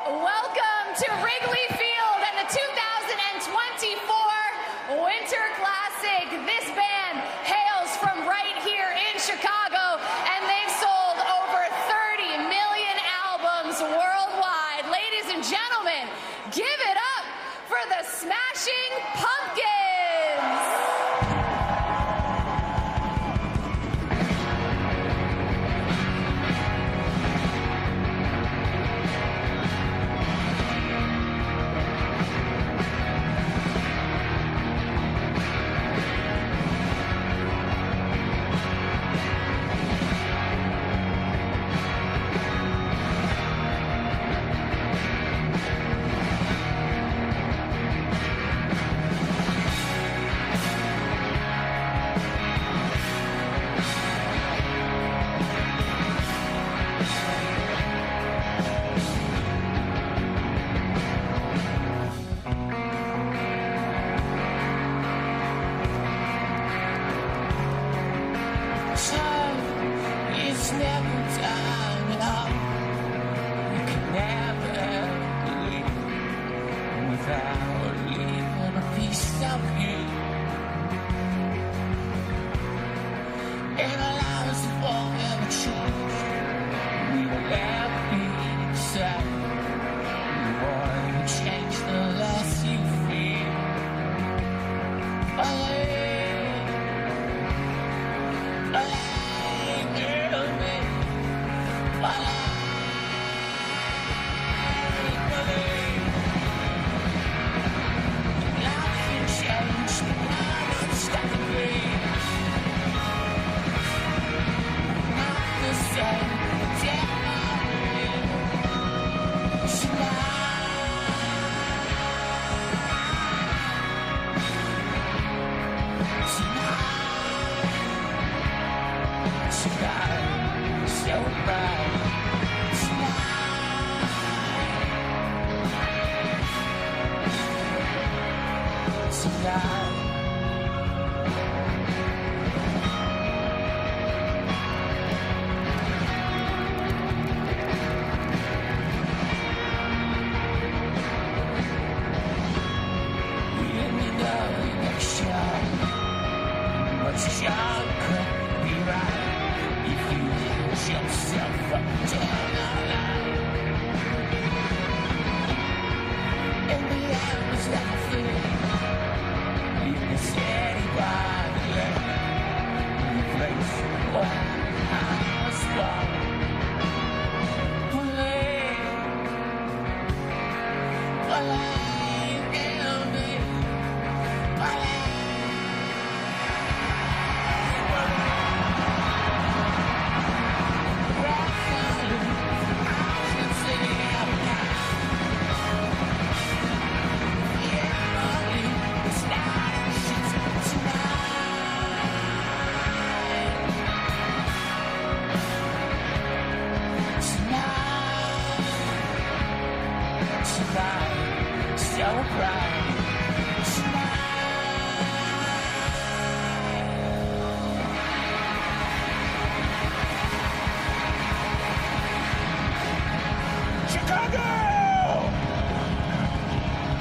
Welcome to Wrigley Field and the 2024 Winter Classic. This band hails from right here in Chicago, and they've sold over 30 million albums worldwide. Ladies and gentlemen, give it up for the Smashing Pumpkins.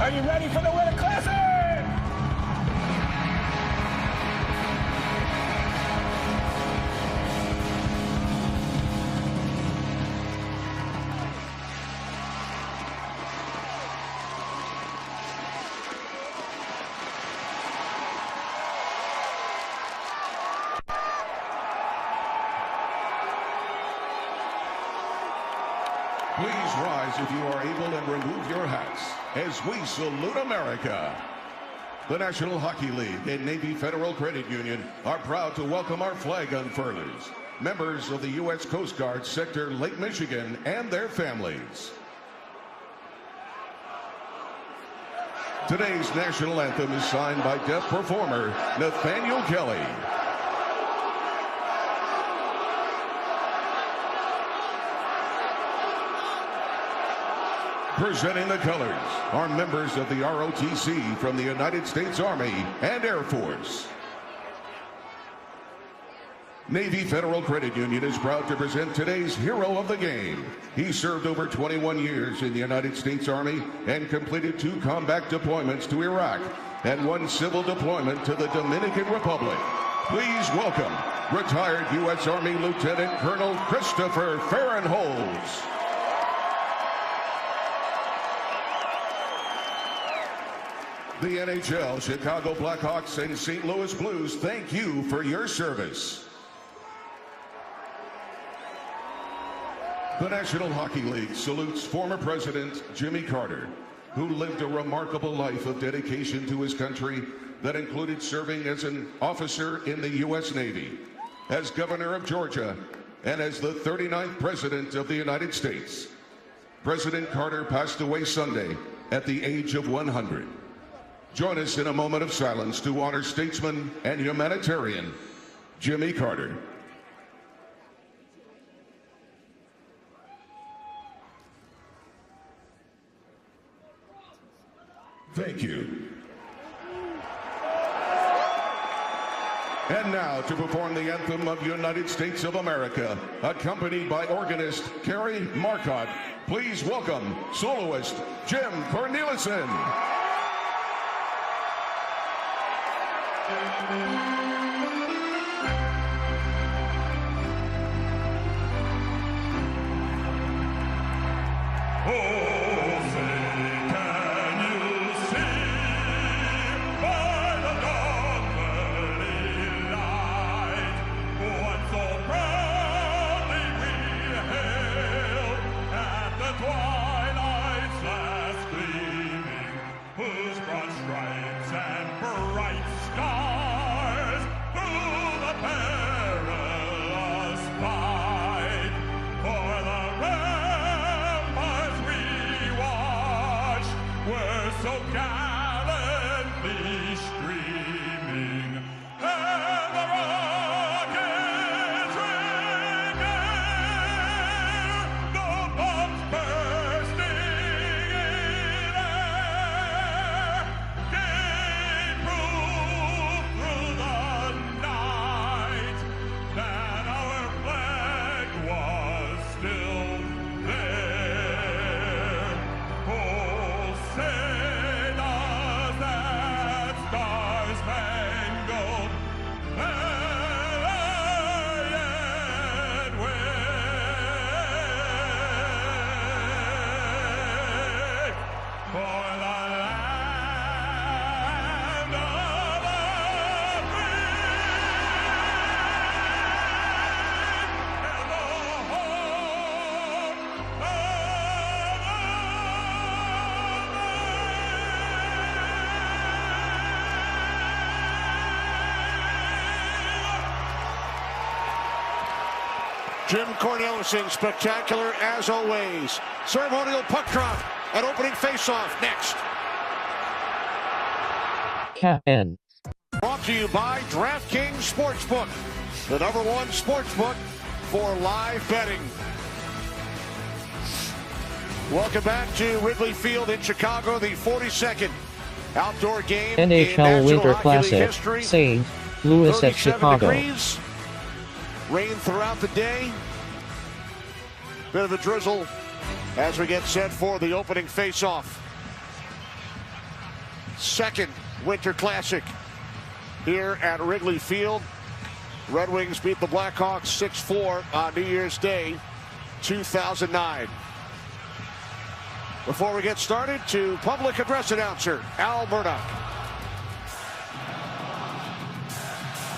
Are you ready for the Winter Classic? Please rise if you are able and remove your hats as we salute America. The National Hockey League and Navy Federal Credit Union are proud to welcome our flag unfurlers, members of the U.S. Coast Guard Sector Lake Michigan and their families. Today's national anthem is signed by deaf performer Nathaniel Kelly. Presenting the colors are members of the ROTC from the United States Army and Air Force. Navy Federal Credit Union is proud to present today's hero of the game. He served over 21 years in the United States Army and completed 2 combat deployments to Iraq and 1 civil deployment to the Dominican Republic. Please welcome retired U.S. Army Lieutenant Colonel Christopher Farrenholz. The NHL, Chicago Blackhawks, and St. Louis Blues thank you for your service. The National Hockey League salutes former President Jimmy Carter, who lived a remarkable life of dedication to his country that included serving as an officer in the U.S. Navy, as governor of Georgia, and as the 39th President of the United States. President Carter passed away Sunday at the age of 100. Join us in a moment of silence to honor statesman and humanitarian Jimmy Carter. Thank you. And now to perform the anthem of United States of America, accompanied by organist Carrie Marcotte, please welcome soloist Jim Cornelison. Jim Cornelison, spectacular as always. Ceremonial puck drop and opening faceoff next. KN. Brought to you by DraftKings Sportsbook, the #1 sportsbook for live betting. Welcome back to Wrigley Field in Chicago, the 42nd outdoor game NHL Winter Classic, history. St. Louis at Chicago. Degrees. Rain throughout the day. Bit of a drizzle as we get set for the opening face-off. Second Winter Classic here at Wrigley Field. Red Wings beat the Blackhawks 6-4 on New Year's Day, 2009. Before we get started, to public address announcer Al Murdoch.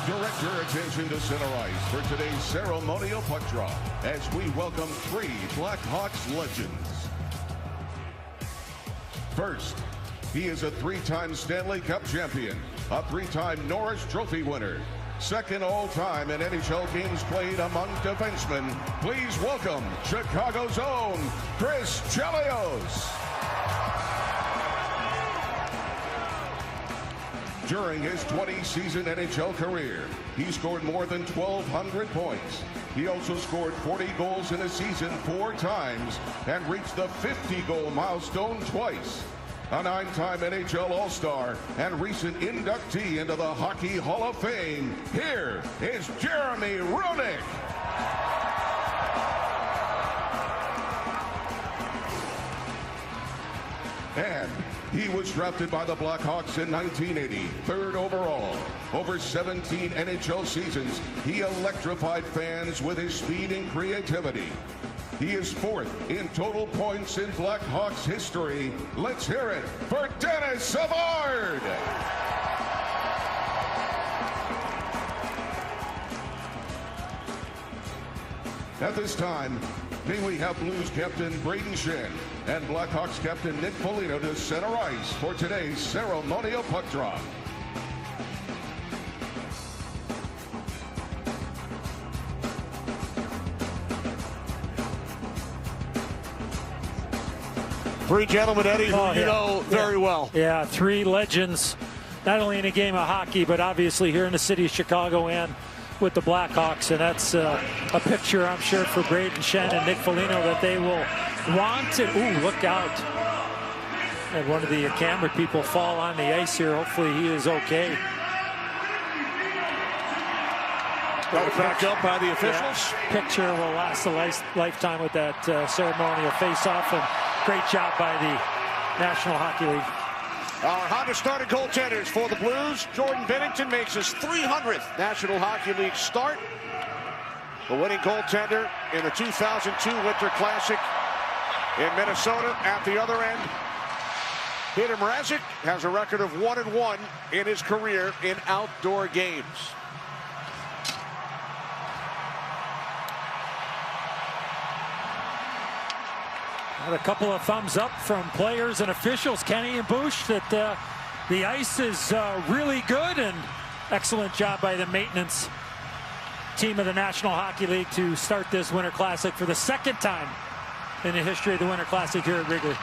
Direct your attention to center ice for today's ceremonial puck drop as we welcome 3 Blackhawks legends. First, he is a 3-time Stanley Cup champion, a 3-time Norris Trophy winner, second all-time in NHL games played among defensemen. Please welcome Chicago's own Chris Chelios. During his 20-season NHL career, he scored more than 1,200 points. He also scored 40 goals in a season 4 times and reached the 50-goal milestone twice. a 9-time NHL All-Star and recent inductee into the Hockey Hall of Fame. Here is Jeremy Roenick. And he was drafted by the Blackhawks in 1980, 3rd overall. Over 17 NHL seasons, he electrified fans with his speed and creativity. He is 4th in total points in Blackhawks history. Let's hear it for Dennis Savard. At this time, may we have Blues captain Brayden Schenn and Blackhawks captain Nick Foligno to center ice for today's ceremonial puck drop. Three gentlemen, Eddie, who you know very well. Yeah, three legends, not only in a game of hockey, but obviously here in the city of Chicago and with the Blackhawks. And that's a picture, I'm sure, for Brayden Schenn and Nick Foligno that they will want to. Ooh, look out. And one of the camera people fall on the ice here. Hopefully he is okay. Got it back up by the officials. Yeah, picture will last a lifetime with that ceremonial face-off. And great job by the National Hockey League. Our Honda starting goaltenders for the Blues. Jordan Binnington makes his 300th National Hockey League start. The winning goaltender in the 2002 Winter Classic in Minnesota. At the other end, Peter Mrazek has a record of 1-1 in his career in outdoor games. A couple of thumbs up from players and officials, Kenny and Bush, that the ice is really good, and excellent job by the maintenance team of the National Hockey League to start this Winter Classic for the 2nd time in the history of the Winter Classic here at Wrigley.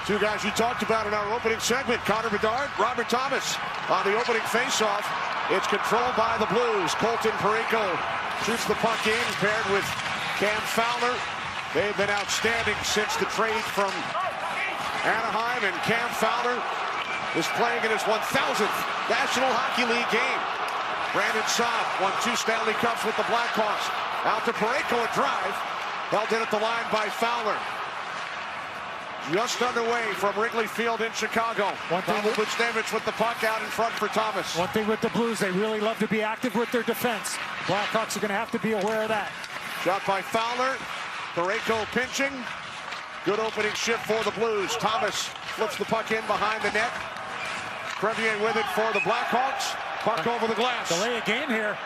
Two guys you talked about in our opening segment, Connor Bedard, Robert Thomas on the opening faceoff. It's controlled by the Blues. Colton Parayko shoots the puck in, paired with Cam Fowler. They've been outstanding since the trade from Anaheim, and Cam Fowler is playing in his 1000th National Hockey League game. Brandon Saad won 2 Stanley Cups with the Blackhawks. Out to Parayko, a drive. Held in at the line by Fowler. Just underway from Wrigley Field in Chicago. Pavel Buchnevich with the puck out in front for Thomas. One thing with the Blues, they really love to be active with their defense. Blackhawks are going to have to be aware of that. Shot by Fowler. Parayko pinching. Good opening shift for the Blues. Thomas flips the puck in behind the net. Crevier with it for the Blackhawks. Puck over the glass. Delay a game here.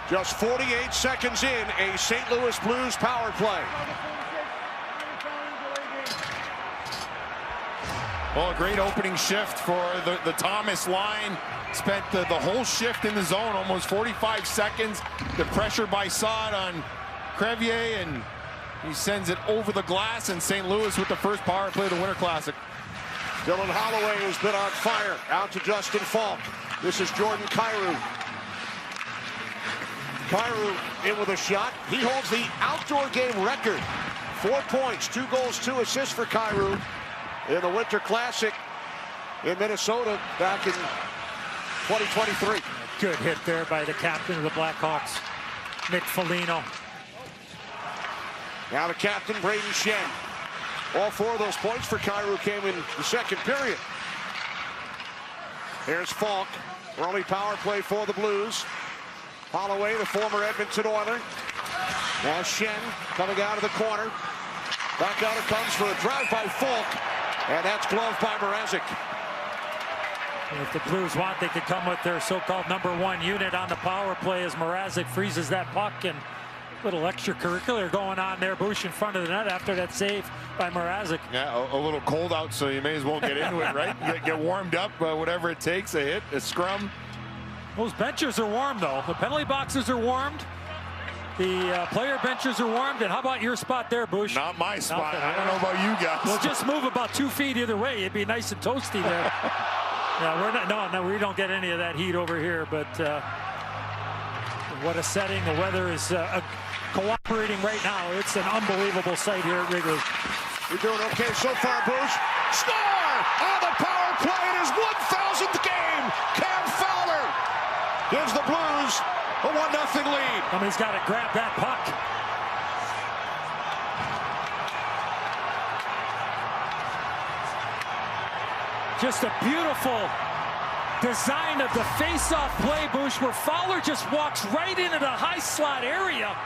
Just 48 seconds in, a St. Louis Blues power play. Well, a great opening shift for the Thomas line. Spent the whole shift in the zone, almost 45 seconds. The pressure by Saad on Crevier, and he sends it over the glass, and St. Louis with the first power play of the Winter Classic. Dylan Holloway has been on fire. Out to Justin Falk. This is Jordan Kyrou. Kyrou in with a shot. He holds the outdoor game record. 4 points, 2 goals, 2 assists for Kyrou in the Winter Classic in Minnesota back in 2023. Good hit there by the captain of the Blackhawks, Nick Foligno. Now the captain, Brayden Schenn. All 4 of those points for Kyrou came in the 2nd period. Here's Falk. Early power play for the Blues. Holloway, the former Edmonton Oiler. Now Schenn coming out of the corner. Back out it comes for a drive by Falk. And that's gloved by Mrazek. If the Blues want, they could come with their so-called #1 unit on the power play as Mrazek freezes that puck, and a little extracurricular going on there. Bush in front of the net after that save by Mrazek. Yeah, a little cold out, so you may as well get into it, right? Get warmed up, whatever it takes, a hit, a scrum. Those benches are warm, though. The penalty boxes are warmed. The player benches are warmed. And how about your spot there, Bush? Not my spot. I don't know about you guys. Well, just move about 2 feet either way. It'd be nice and toasty there. Yeah, we're not. No, we don't get any of that heat over here. But what a setting. The weather is cooperating right now. It's an unbelievable sight here at Wrigley. You're doing okay so far, Bruce. Score! On the power play in his 1,000th game. Cam Fowler gives the Blues a 1-0 lead. I mean, he's got to grab that puck. Just a beautiful design of the face-off play, Bush, where Fowler just walks right into the high slot area,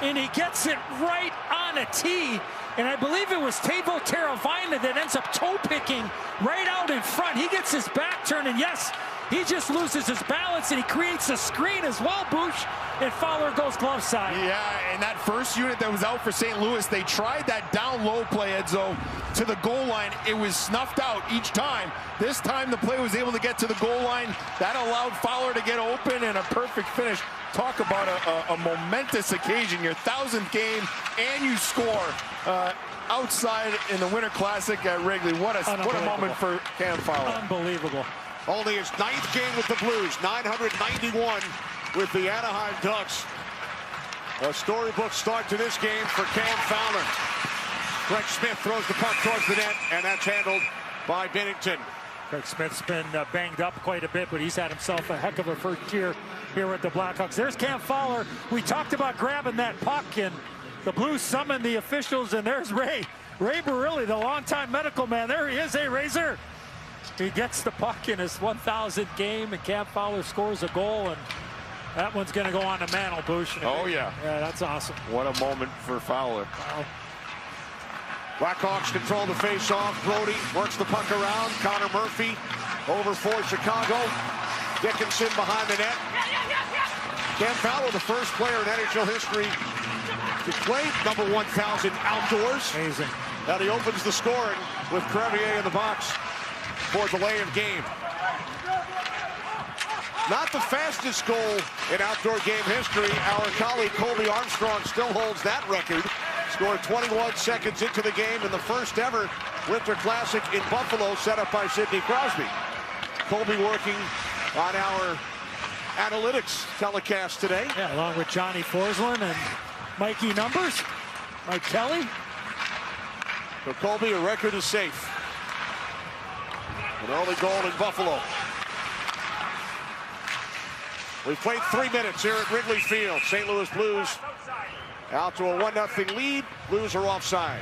and he gets it right on a tee. And I believe it was Teuvo Teravainen that ends up toe-picking right out in front. He gets his back turned, and yes, he just loses his balance, and he creates a screen as well, Bush, and Fowler goes glove side. Yeah, and that first unit that was out for St. Louis, they tried that down low play, Edzo, to the goal line. It was snuffed out each time. This time the play was able to get to the goal line. That allowed Fowler to get open, and a perfect finish. Talk about a momentous occasion, your 1,000th game, and you score outside in the Winter Classic at Wrigley. What a moment for Cam Fowler. Unbelievable. Only his 9th game with the Blues, 991 with the Anaheim Ducks. A storybook start to this game for Cam Fowler. Greg Smith throws the puck towards the net, and that's handled by Binnington. Greg Smith's been banged up quite a bit, but he's had himself a heck of a first year here with the Blackhawks. There's Cam Fowler. We talked about grabbing that puck, and the Blues summoned the officials, and there's Ray Barilli, the longtime medical man. There he is. Hey, Razor. He gets the puck in his 1,000th game, and Cam Fowler scores a goal, and that one's going to go on the mantle, Bush. Oh, yeah. Yeah, that's awesome. What a moment for Fowler. Wow. Blackhawks control the face-off. Brody works the puck around. Connor Murphy over for Chicago. Dickinson behind the net. Cam Fowler, the first player in NHL history to play number 1,000 outdoors. Amazing. Now he opens the scoring with Crevier in the box for delay of game. Not the fastest goal in outdoor game history. Our colleague Colby Armstrong still holds that record. Scored 21 seconds into the game in the first ever Winter Classic in Buffalo, set up by Sidney Crosby. Colby working on our analytics telecast today. Yeah, along with Johnny Forsland and Mikey Numbers, Mike Kelly. For Colby, a record is safe. An early goal in Buffalo. We've played 3 minutes here at Wrigley Field. St. Louis Blues out to a 1-0 lead. Blues are offside.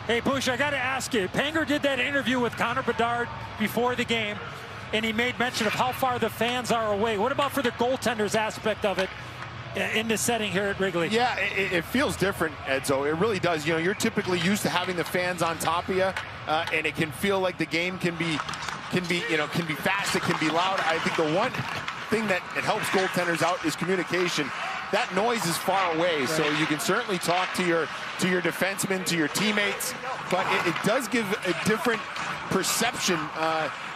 Hey, Bush, I got to ask you. Panger did that interview with Connor Bedard before the game, and he made mention of how far the fans are away. What about for the goaltenders aspect of it in this setting here at Wrigley? Yeah, it feels different, Edzo. It really does. You know, you're typically used to having the fans on top of you, and it can feel like the game can be fast. It can be loud. I think the one thing that it helps goaltenders out is communication. That noise is far away, right. So you can certainly talk to your defensemen, to your teammates, but it does give a different perception,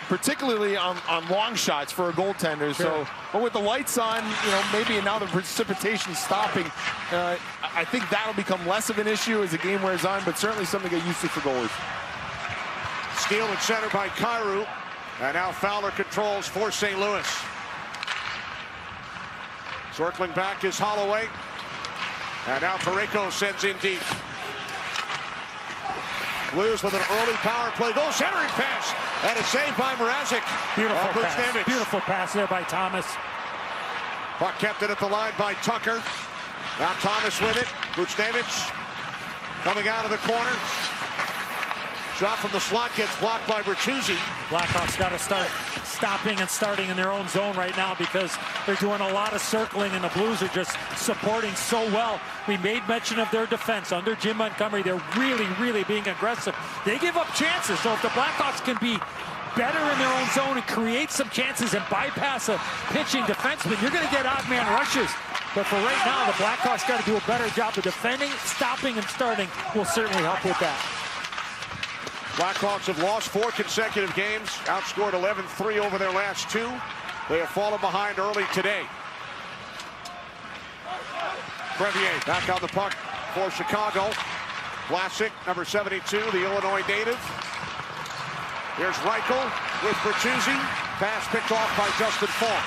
particularly on long shots for a goaltender. Sure. So, but with the lights on, you know, maybe now the precipitation stopping, I think that'll become less of an issue as the game wears on, but certainly something to get used to for goalies. Steal at center by Kyrou, and now Fowler controls for St. Louis. Circling back is Holloway. And now Parayko sends in deep. Blues with an early power play. Goal centering pass. And a save by Mrazek. Beautiful pass. Beautiful pass there by Thomas. Puck kept it at the line by Tucker. Now Thomas with it. Buchnevich coming out of the corner. Shot from the slot gets blocked by Bertuzzi. Blackhawks got to start stopping and starting in their own zone right now because they're doing a lot of circling, and the Blues are just supporting so well. We made mention of their defense under Jim Montgomery. They're really, really being aggressive. They give up chances, so if the Blackhawks can be better in their own zone and create some chances and bypass a pitching defenseman, you're going to get odd man rushes. But for right now, the Blackhawks got to do a better job of defending, stopping, and starting will certainly help with that. Blackhawks have lost 4 consecutive games, outscored 11-3 over their last 2. They have fallen behind early today. Crevier back on the puck for Chicago. Vlasic, number 72, the Illinois native. Here's Reichel with Bertuzzi. Pass picked off by Justin Falk.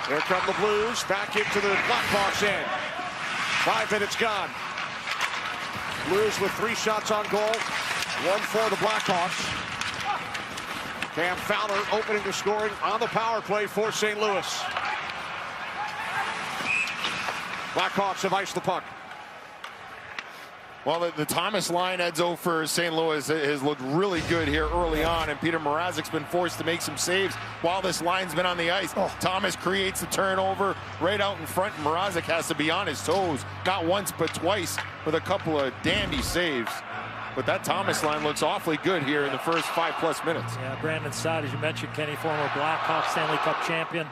Here come the Blues, back into the Blackhawks end. 5 minutes gone. Blues with 3 shots on goal, 1 for the Blackhawks. Cam Fowler opening the scoring on the power play for St. Louis. Blackhawks have iced the puck. Well, the Thomas line, Edzo, for St. Louis has looked really good here early on, and Peter Mrazek's been forced to make some saves while this line's been on the ice. Thomas creates the turnover right out in front, and Mrazek has to be on his toes, not once but twice, with a couple of dandy saves. But that Thomas line looks awfully good here in the first 5+ minutes. Yeah, Brandon Saad, as you mentioned, Kenny, former Blackhawks Stanley Cup champion,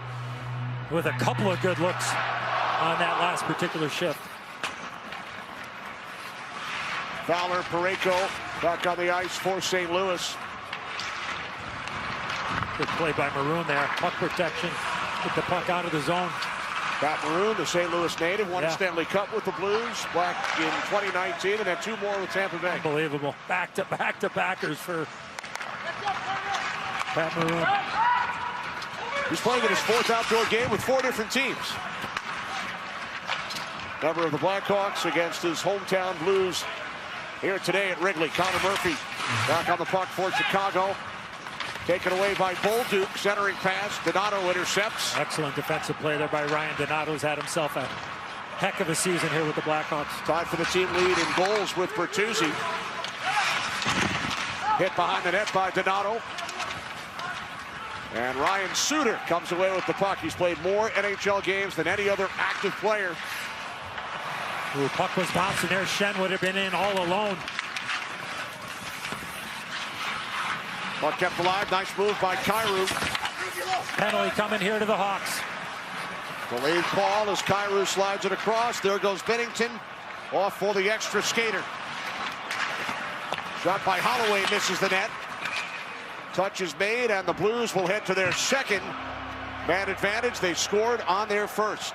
with a couple of good looks on that last particular shift. Fowler, Parayko back on the ice for St. Louis. Good play by Maroon there. Puck protection. Get the puck out of the zone. Pat Maroon, the St. Louis native, won a Stanley Cup with the Blues back in 2019 and had 2 more with Tampa Bay. Unbelievable. Back-to-backers for Pat Maroon. He's playing in his 4th outdoor game with 4 different teams. Member of the Blackhawks against his hometown Blues here today at Wrigley. Connor Murphy back on the puck for Chicago. Taken away by Bolduc, centering pass. Donato intercepts. Excellent defensive play there by Ryan. Donato's had himself a heck of a season here with the Blackhawks. Tied for the team lead in goals with Bertuzzi. Hit behind the net by Donato. And Ryan Suter comes away with the puck. He's played more NHL games than any other active player. Ooh, puck was bouncing there. Shen would have been in all alone. Puck kept alive. Nice move by Kyrou. Penalty coming here to the Hawks. Delayed call as Kyrou slides it across. There goes Bennington. Off for the extra skater. Shot by Holloway misses the net. Touch is made, and the Blues will head to their 2nd man advantage. They scored on their 1st.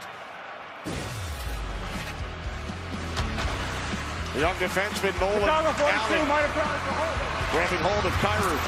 The young defenseman Nolan Allen grabbing hold of Kyrou.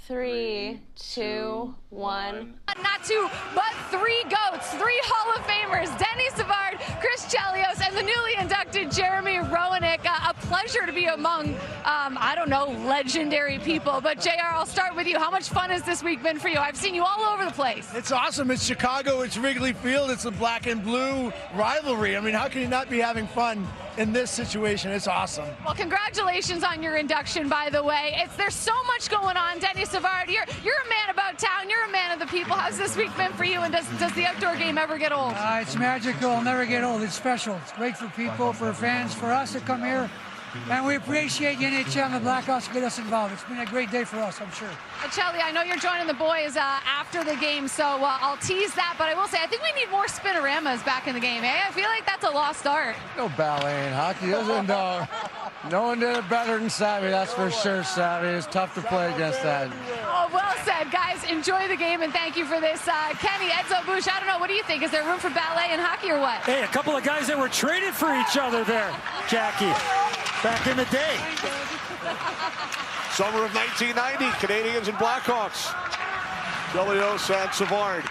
3, 2, 1. Not 2, but 3 GOATs, 3 Hall of Famers, Denny Savard, Chris Chelios, and the newly inducted Jeremy Roenick. A pleasure to be among, I don't know, legendary people. But JR, I'll start with you. How much fun has this week been for you? I've seen you all over the place. It's awesome. It's Chicago. It's Wrigley Field. It's a black and blue rivalry. I mean, how can you not be having fun in this situation? It's awesome. Well, congratulations on your induction, by the way. There's so much going on. Denny Savard, you're a man about town. You're a man of the people. How's this week been for you, and does the outdoor game ever get old? It's magical. It'll never get old. It's special. It's great for people, for fans, for us to come here. And we appreciate the NHL and the Blackhawks to get us involved. It's been a great day for us, I'm sure. Chelly, I know you're joining the boys after the game, so I'll tease that. But I will say, I think we need more spinoramas back in the game, eh? I feel like that's a lost art. No ballet in hockey. No one did it better than Savvy, that's for sure, Savvy. It's tough to play against that. Oh, well said, guys. Enjoy the game, and thank you for this. Kenny, Edzo, Bush, I don't know. What do you think? Is there room for ballet in hockey or what? Hey, a couple of guys that were traded for each other there, Jackie, back in the day. Summer of 1990, Canadians and Blackhawks. Chelios and Savard.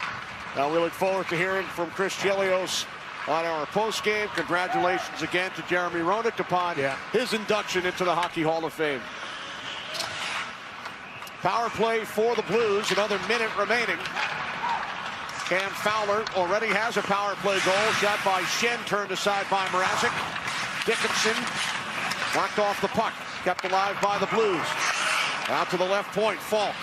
Now we look forward to hearing from Chris Chelios on our postgame. Congratulations again to Jeremy Roenick upon his induction into the Hockey Hall of Fame. Power play for the Blues, another minute remaining. Cam Fowler already has a power play goal. Shot by Shen, turned aside by Mrazek. Dickinson knocked off the puck, kept alive by the Blues. Out to the left point, Falk.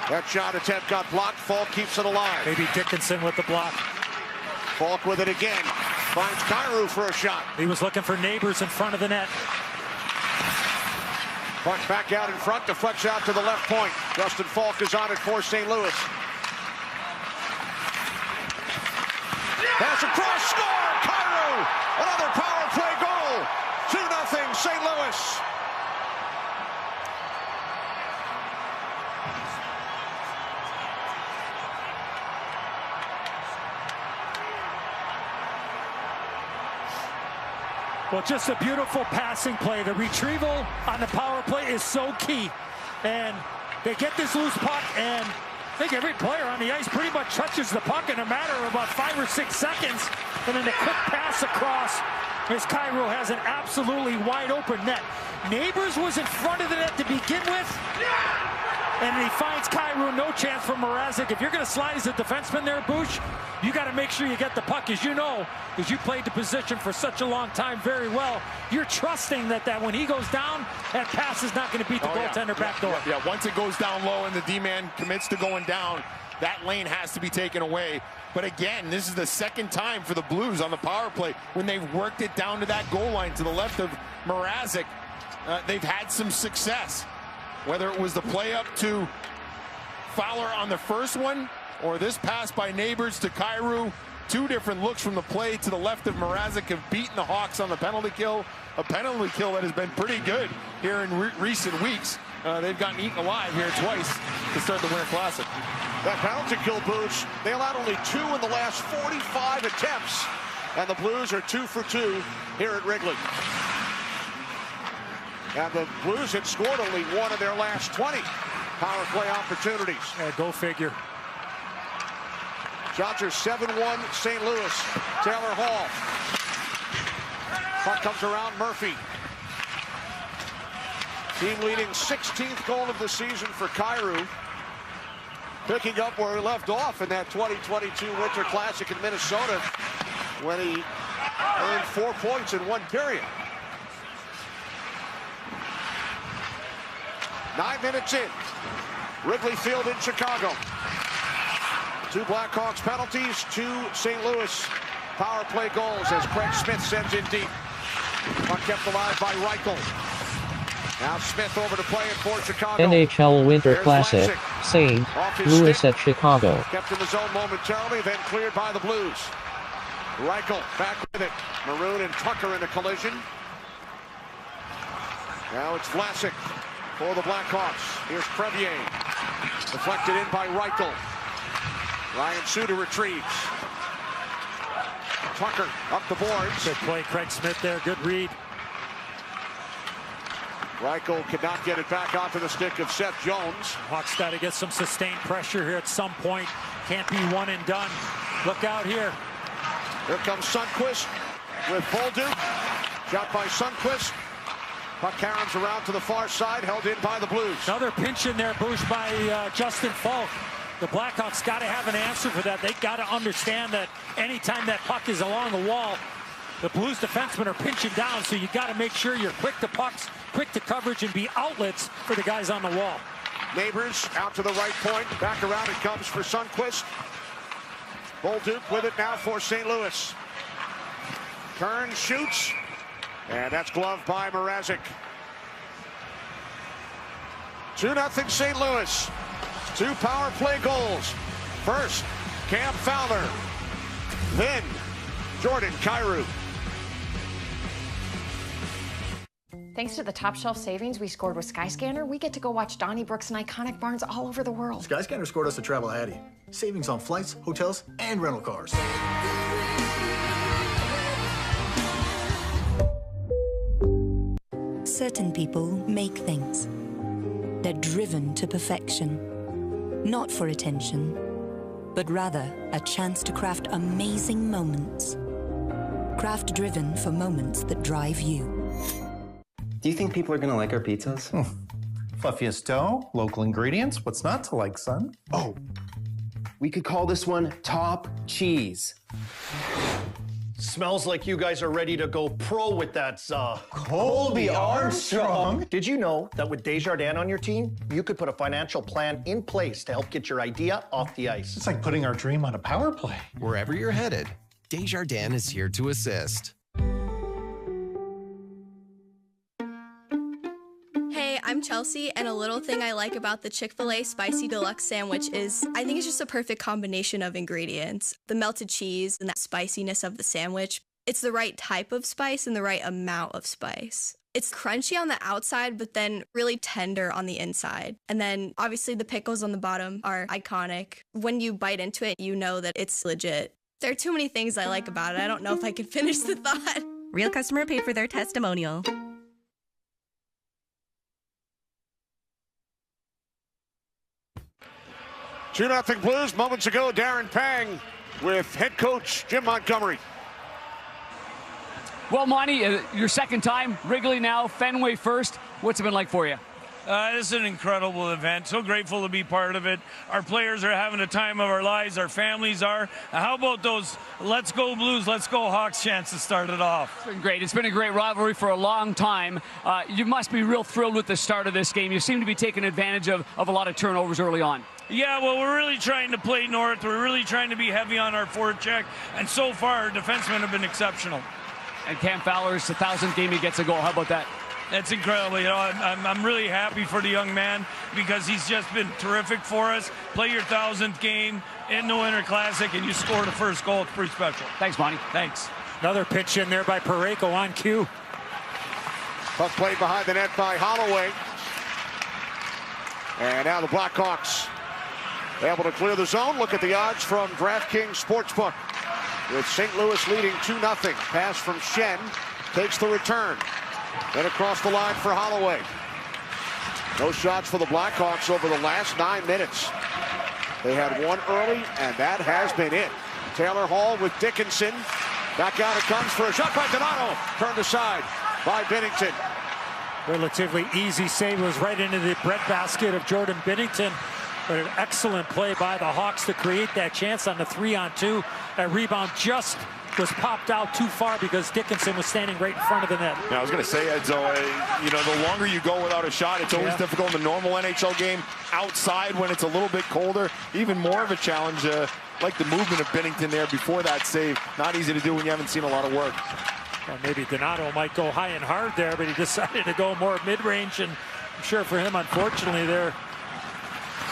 That shot attempt got blocked. Falk keeps it alive. Maybe Dickinson with the block. Falk with it again. Finds Kyrou for a shot. He was looking for neighbors in front of the net. Puck back out in front, deflects out to the left point. Justin Falk is on it for St. Louis. Pass across, score! Kyrou! Another power play goal! 2-0 St. Louis. Well, just a beautiful passing play. The retrieval on the power play is so key. And they get this loose puck, and I think every player on the ice pretty much touches the puck in a matter of about 5 or 6 seconds. And then a quick pass across as Cairo has an absolutely wide open net. Neighbors was in front of the net to begin with. And he finds Cairo, no chance for Mrazek. If you're going to slide as a defenseman there, Bush, you got to make sure you get the puck. As you know, because you played the position for such a long time very well, you're trusting that when he goes down, that pass is not going to beat the goaltender back door. Yeah, once it goes down low and the D-man commits to going down, that lane has to be taken away. But again, this is the second time for the Blues on the power play when they've worked it down to that goal line to the left of Mrazek. They've had some success. Whether it was the play up to Fowler on the first one or this pass by Neighbors to Cairo, 2 different looks from the play to the left of Mrazek have beaten the Hawks on the penalty kill. A penalty kill that has been pretty good here in recent weeks. They've gotten eaten alive here twice to start the Winter Classic. That penalty kill, Boots, they allowed only 2 in the last 45 attempts. And the Blues are 2 for 2 here at Wrigley. And the Blues had scored only 1 of their last 20 power play opportunities. Go figure. Shots are 7-1 St. Louis. Taylor Hall. Puck comes around Murphy. Team leading 16th goal of the season for Cairo. Picking up where he left off in that 2022 Winter Classic in Minnesota when he earned 4 points in 1 period. 9 minutes in, Wrigley Field in Chicago. 2 Blackhawks penalties, 2 St. Louis power play goals as Craig Smith sends in deep. Puck kept alive by Reichel. Now Smith over to play it for Chicago. NHL Winter Classic, St. Louis at Chicago. Kept in the zone momentarily, then cleared by the Blues. Reichel back with it. Maroon and Tucker in a collision. Now it's Vlasic for the Blackhawks. Here's Crevier. Deflected in by Reichel. Ryan Suter retrieves. Tucker up the boards. Good play, Craig Smith there. Good read. Reichel could not get it back onto the stick of Seth Jones. Hawks got to get some sustained pressure here at some point. Can't be one and done. Look out here. Here comes Sundqvist with Bolduc. Shot by Sundqvist. Puck caroms around to the far side, held in by the Blues. Another pinch in there, Bush, by Justin Falk. The Blackhawks got to have an answer for that. They got to understand that anytime that puck is along the wall, the Blues defensemen are pinching down, so you got to make sure you're quick to pucks, quick to coverage, and be outlets for the guys on the wall. Neighbors out to the right point. Back around it comes for Sundqvist. Bolduc with it now for St. Louis. Kern shoots. And that's gloved by Mrazek. 2-0 St. Louis. 2 power play goals. First, Cam Fowler. Then, Jordan Kyrou. Thanks to the top shelf savings we scored with Skyscanner, we get to go watch Donnybrooks and iconic barns all over the world. Skyscanner scored us a travel Hattie. Savings on flights, hotels, and rental cars. Certain people make things. They're driven to perfection. Not for attention, but rather a chance to craft amazing moments. Craft driven for moments that drive you. Do you think people are gonna like our pizzas? Fluffiest dough, local ingredients. What's not to like, son? Oh, we could call this one Top Cheese. Smells like you guys are ready to go pro with that, Colby Armstrong. Did you know that with Desjardins on your team, you could put a financial plan in place to help get your idea off the ice? It's like putting our dream on a power play. Wherever you're headed, Desjardins is here to assist. Hey, I'm Chelsea, and a little thing I like about the Chick-fil-A Spicy Deluxe Sandwich is I think it's just a perfect combination of ingredients. The melted cheese and that spiciness of the sandwich. It's the right type of spice and the right amount of spice. It's crunchy on the outside, but then really tender on the inside. And then obviously the pickles on the bottom are iconic. When you bite into it, you know that it's legit. There are too many things I like about it. I don't know if I can finish the thought. Real customer paid for their testimonial. Two 2-0 Blues. Moments ago, Darren Pang with head coach Jim Montgomery. Well, Monty, your second time, Wrigley now, Fenway first. What's it been like for you? This is an incredible event. So grateful to be part of it. Our players are having the time of our lives. Our families are. How about those Let's Go Blues, Let's Go Hawks chants to start it off? It's been great. It's been a great rivalry for a long time. You must be real thrilled with the start of this game. You seem to be taking advantage of a lot of turnovers early on. Yeah, well, we're really trying to play north. We're really trying to be heavy on our forecheck. And so far, our defensemen have been exceptional. And Cam Fowler's 1,000th game he gets a goal. How about that? That's incredible. You know, I'm really happy for the young man because he's just been terrific for us. Play your 1,000th game in the Winter Classic and you score the first goal. It's pretty special. Thanks, Monty. Thanks. Another pitch in there by Parayko on cue. Puck played behind the net by Holloway. And now the Blackhawks able to clear the zone. Look at the odds from DraftKings Sportsbook. With St. Louis leading 2-0. Pass from Shen. Takes the return. Then across the line for Holloway. No shots for the Blackhawks over the last 9 minutes. They had one early, and that has been it. Taylor Hall with Dickinson. Back out it comes for a shot by Donato. Turned aside by Binnington. Relatively easy save. It was right into the breadbasket of Jordan Binnington. But an excellent play by the Hawks to create that chance on the 3-on-2. That rebound just was popped out too far because Dickinson was standing right in front of the net. Yeah, I was going to say, Edzo, you know, the longer you go without a shot, it's always difficult in the normal NHL game. Outside, when it's a little bit colder, even more of a challenge. Like the movement of Binnington there before that save. Not easy to do when you haven't seen a lot of work. Well, maybe Donato might go high and hard there, but he decided to go more mid-range, and I'm sure for him, unfortunately, they're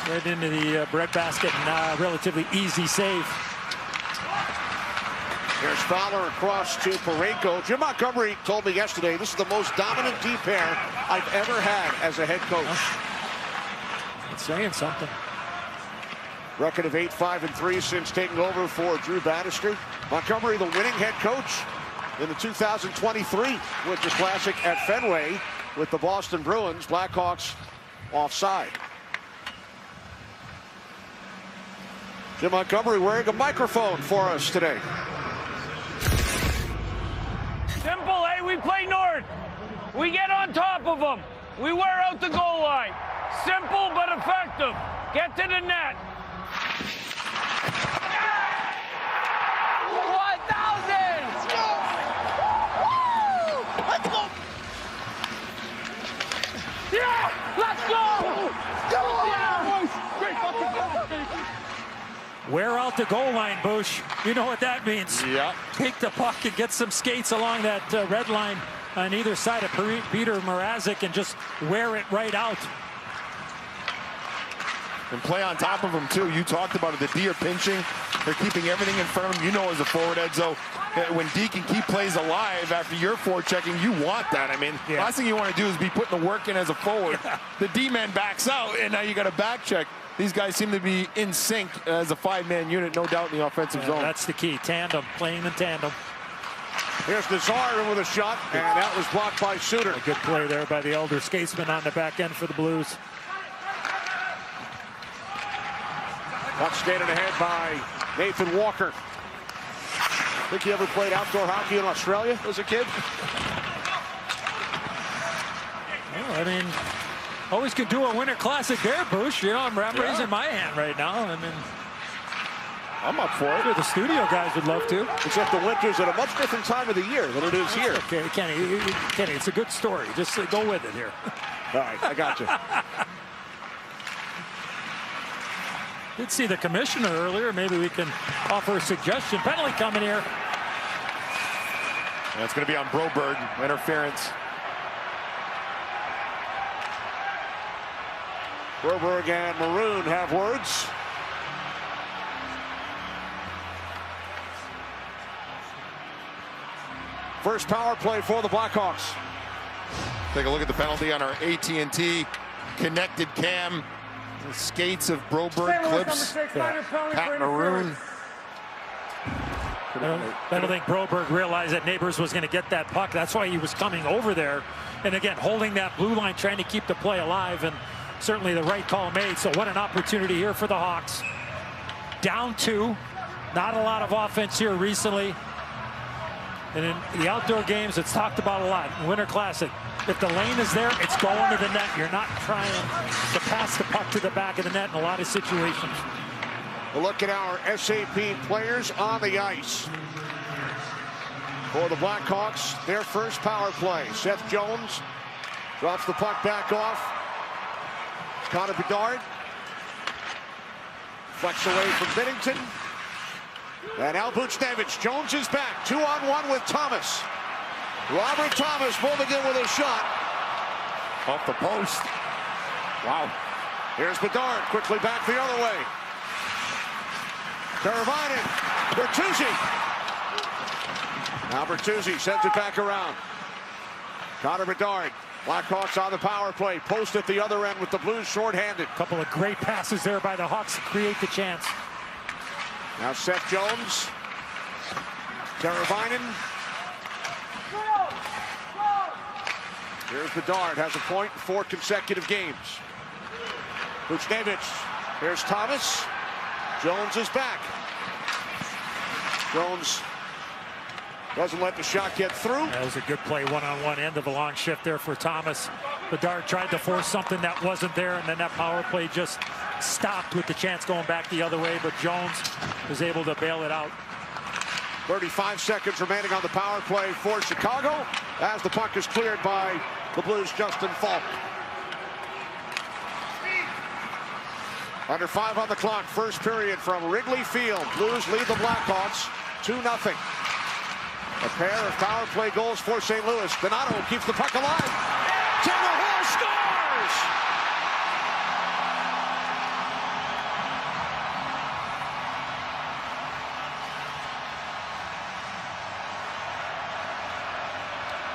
right into the breadbasket, and relatively easy save. Here's Fowler across to Parayko. Jim Montgomery told me yesterday this is the most dominant D pair I've ever had as a head coach. It's saying something. Record of 8-5-3 since taking over for Drew Bannister. Montgomery, the winning head coach in the 2023 Winter Classic at Fenway with the Boston Bruins. Blackhawks offside. Jim Montgomery wearing a microphone for us today. Simple, hey, we play north. We get on top of them. We wear out the goal line. Simple but effective. Get to the net. 1,000! Let's go! Woo! Let's go! Yeah! Let's go! Come on, boys! Great fucking goal! Wear out the goal line, Bush. You know what that means. Yeah. Take the puck and get some skates along that red line on either side of Peter Mrazek and just wear it right out. And play on top of them, too. You talked about it. The D are pinching. They're keeping everything in front of them. You know, as a forward, Edzo, when D can keep plays alive after your forechecking, you want that. I mean, last thing you want to do is be putting the work in as a forward. The D-man backs out, and now you got to back check. These guys seem to be in sync as a five-man unit, no doubt, in the offensive zone. That's the key. Tandem, playing in tandem. Here's Nazar with a shot, and that was blocked by Suter. A good play there by the elder statesman on the back end for the Blues. Puck skated ahead by Nathan Walker. Think you ever played outdoor hockey in Australia as a kid? Well, I mean, always could do a Winter Classic there, Bush. You know, I'm raising my hand right now. I mean, I'm up for it. Sure, the studio guys would love to. Except the winter's at a much different time of the year than it is here. Okay, Kenny, it's a good story. Just go with it here. All right, I got you. Did see the commissioner earlier. Maybe we can offer a suggestion. Penalty coming here. That's going to be on Broberg. Interference. Broberg and Maroon have words. First power play for the Blackhawks. Take a look at the penalty on our AT&T connected cam. The skates of Broberg clips. Pat Maroon. I don't think Broberg realized that Neighbors was going to get that puck. That's why he was coming over there. And again, holding that blue line, trying to keep the play alive, and certainly the right call made. So what an opportunity here for the Hawks. Down 2. Not a lot of offense here recently. And in the outdoor games, it's talked about a lot. In Winter Classic, if the lane is there, it's going to the net. You're not trying to pass the puck to the back of the net in a lot of situations. We'll look at our SAP players on the ice. For the Blackhawks, their first power play. Seth Jones drops the puck back off. Connor Bedard flex away from Binnington. And Al Buchnevich. Jones is back. 2-on-1 with Thomas. Robert Thomas moving in with a shot. Off the post. Wow. Here's Bedard quickly back the other way. Teravainen. Bertuzzi. Now Bertuzzi sends it back around. Connor Bedard. Blackhawks on the power play. Post at the other end with the Blues shorthanded. Couple of great passes there by the Hawks to create the chance. Now Seth Jones. Teravainen. Here's Bedard. Has a point in 4 consecutive games. Buchnevich. Here's Thomas. Jones is back. Jones doesn't let the shot get through. That was a good play, one-on-one, end of a long shift there for Thomas. Bedard tried to force something that wasn't there, and then that power play just stopped with the chance going back the other way, but Jones was able to bail it out. 35 seconds remaining on the power play for Chicago as the puck is cleared by the Blues' Justin Falk. Under 5 on the clock, first period from Wrigley Field. Blues lead the Blackhawks 2-0. A pair of power play goals for St. Louis. Donato keeps the puck alive. Taylor Hall scores!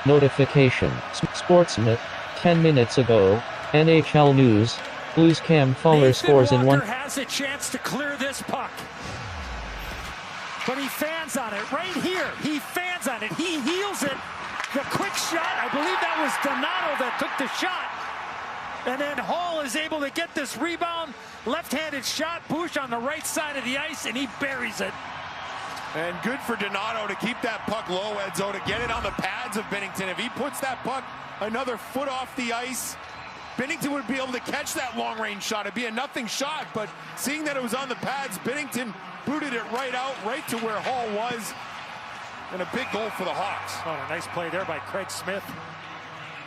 Notification. Sportsnet. 10 minutes ago. NHL News. Blues Cam Fowler scores in one. Has a chance to clear this puck. But he fans on it right here. He fans on it. He heels it. The quick shot. I believe that was Donato that took the shot. And then Hall is able to get this rebound. Left-handed shot. Bush on the right side of the ice, and he buries it. And good for Donato to keep that puck low, Edzo, to get it on the pads of Binnington. If he puts that puck another foot off the ice, Binnington would be able to catch that long-range shot. It'd be a nothing shot, but seeing that it was on the pads, Binnington booted it right out, right to where Hall was, and a big goal for the Hawks. Oh, a nice play there by Craig Smith.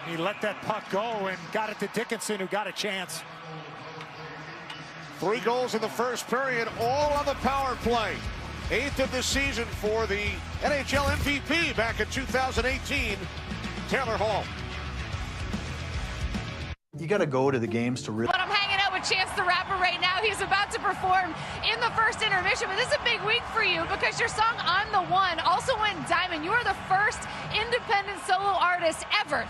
He let that puck go and got it to Dickinson, who got a chance. 3 goals in the first period, all on the power play. 8th of the season for the NHL MVP back in 2018, Taylor Hall. You got to go to the games to really. But I'm hanging out with Chance the Rapper right now. He's about to perform in the first intermission, but this is a big week for you because your song "I'm the One" also went diamond. You are the first independent solo artist ever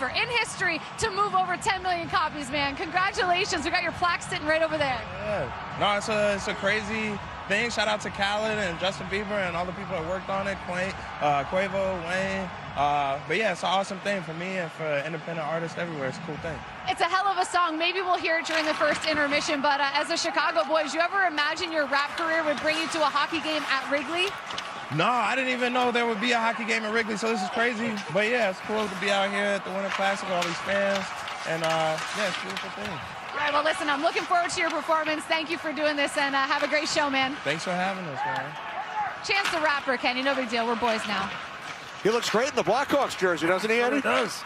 in history to move over 10 million copies, man. Congratulations. We got your plaque sitting right over there. Yeah. No, it's a crazy thing. Shout out to Khaled and Justin Bieber and all the people that worked on it, Quavo, Wayne. But yeah, it's an awesome thing for me and for independent artists everywhere. It's a cool thing. It's a hell of a song. Maybe we'll hear it during the first intermission, but as a Chicago boy, did you ever imagine your rap career would bring you to a hockey game at Wrigley? No, I didn't even know there would be a hockey game at Wrigley, so this is crazy. But yeah, it's cool to be out here at the Winter Classic with all these fans, and yeah, it's a beautiful thing. All right, well, listen, I'm looking forward to your performance. Thank you for doing this, and have a great show, man. Thanks for having us, man. Chance the Rapper, Kenny. No big deal. We're boys now. He looks great in the Blackhawks jersey, doesn't he, Eddie? He does.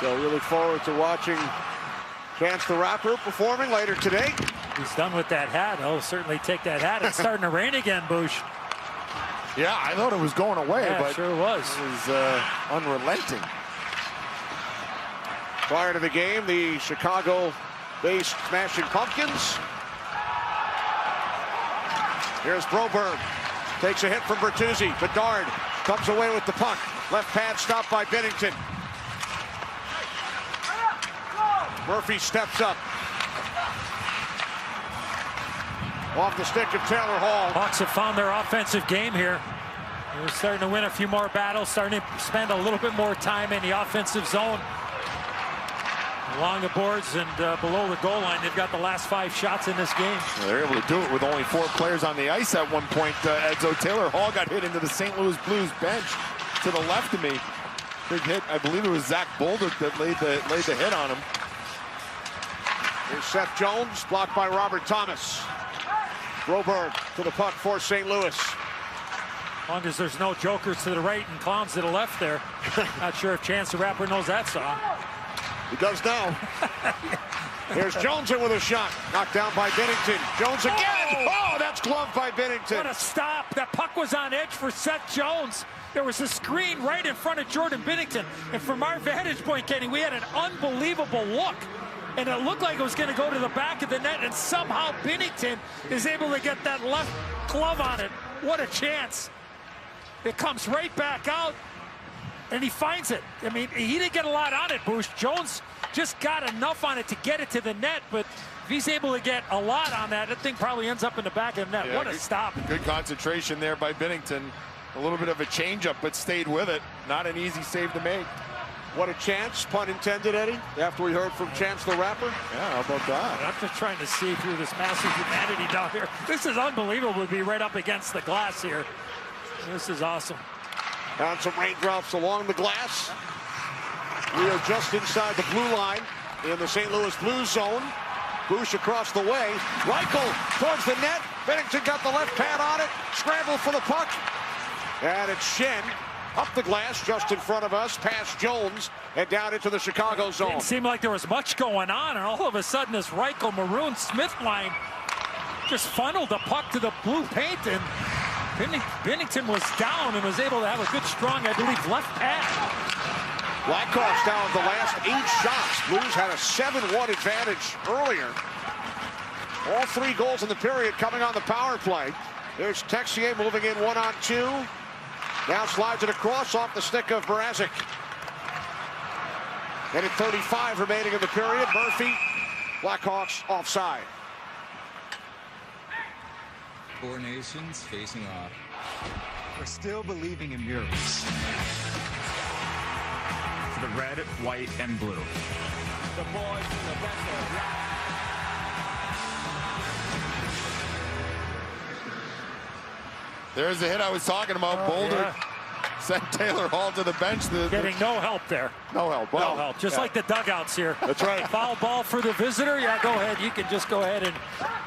So we look forward to watching Chance the Rapper performing later today. He's done with that hat. He'll certainly take that hat. It's starting to rain again, Bush. Yeah, I thought it was going away, yeah, but sure was. It was unrelenting. Prior to the game, the Chicago-based Smashing Pumpkins. Here's Broberg. Takes a hit from Bertuzzi. Bedard comes away with the puck. Left pad stopped by Binnington. Murphy steps up. off the stick of Taylor Hall. Hawks have found their offensive game here. They're starting to win a few more battles, starting to spend a little bit more time in the offensive zone. Along the boards and below the goal line, they've got the last 5 shots in this game. Well, they're able to do it with only 4 players on the ice at one point. Edzo, Taylor Hall got hit into the St. Louis Blues bench to the left of me. Big hit. I believe it was Zach Bolduc that laid the hit on him. Here's Seth Jones, blocked by Robert Thomas. Broberg to the puck for St. Louis. As long as there's no jokers to the right and clowns to the left there. Not sure if Chance the Rapper knows that song. He does now. Here's Jones in with a shot. Knocked down by Binnington. Jones again. Oh, that's gloved by Binnington. What a stop. That puck was on edge for Seth Jones. There was a screen right in front of Jordan Binnington. And from our vantage point, Kenny, we had an unbelievable look. And it looked like it was going to go to the back of the net. And somehow Binnington is able to get that left glove on it. What a chance. It comes right back out. And he finds it. I mean, he didn't get a lot on it, Boosh. Jones just got enough on it to get it to the net, but if he's able to get a lot on that, that thing probably ends up in the back of the net. Yeah, what a stop. Good concentration there by Binnington. A little bit of a changeup, but stayed with it. Not an easy save to make. What a chance, pun intended, Eddie, after we heard from Chance the Rapper. Yeah, how about that? I'm just trying to see through this massive humanity down here. This is unbelievable to be right up against the glass here. This is awesome. And some raindrops along the glass. We are just inside the blue line in the St. Louis Blues zone. Bush across the way. Reichel towards the net. Binnington got the left pad on it. Scramble for the puck. And it's Shen up the glass just in front of us, past Jones, and down into the Chicago zone. Didn't seem like there was much going on, and all of a sudden this Reichel Maroon Smith line just funneled the puck to the blue paint, and Binnington was down and was able to have a good, strong, I believe, left pad. Blackhawks down the last 8 shots. Blues had a 7-1 advantage earlier. All 3 goals in the period coming on the power play. There's Texier moving in 1-on-2. Now slides it across off the stick of Mrazek. And at 35 remaining in the period, Murphy, Blackhawks offside. 4 nations facing off. We're still believing in miracles. For the red, white, and blue. The boys in the best of life. There's the hit I was talking about. Boulder sent Taylor Hall to the bench. Getting no help there. No help. Well, no help. Just like the dugouts here. That's right. Foul ball for the visitor. Yeah, go ahead. You can just go ahead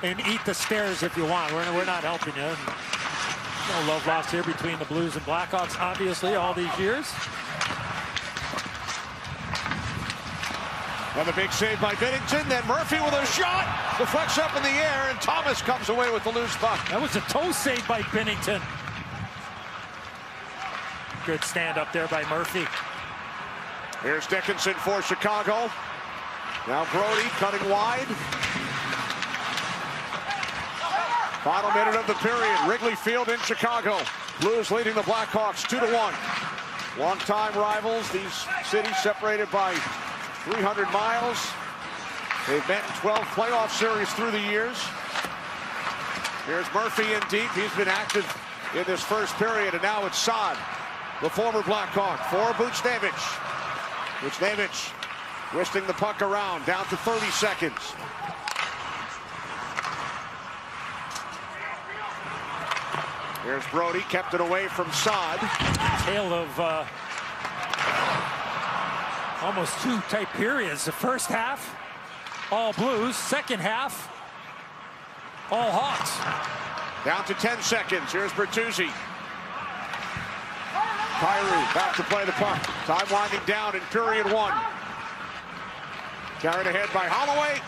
and eat the stairs if you want. We're not helping you. No love lost here between the Blues and Blackhawks, obviously, all these years. And the big save by Binnington. Then Murphy with a shot. Deflects up in the air, and Thomas comes away with the loose puck. That was a toe save by Binnington. Good stand up there by Murphy. Here's Dickinson for Chicago. Now Brody cutting wide. Final minute of the period. Wrigley Field in Chicago. Blues leading the Blackhawks 2-1. Longtime rivals. These cities separated by 300 miles. They've met in 12 playoff series through the years. Here's Murphy in deep. He's been active in this first period, and now it's Saad, the former Blackhawk, for Buchnevich. Buchnevich twisting the puck around, down to 30 seconds. Here's Brody, kept it away from Saad. Tale of almost 2 tight periods. The first half, all Blues. Second half, all Hawks. Down to 10 seconds. Here's Bertuzzi. Kyrou back to play the puck. Time winding down in period 1. Carried ahead by Holloway,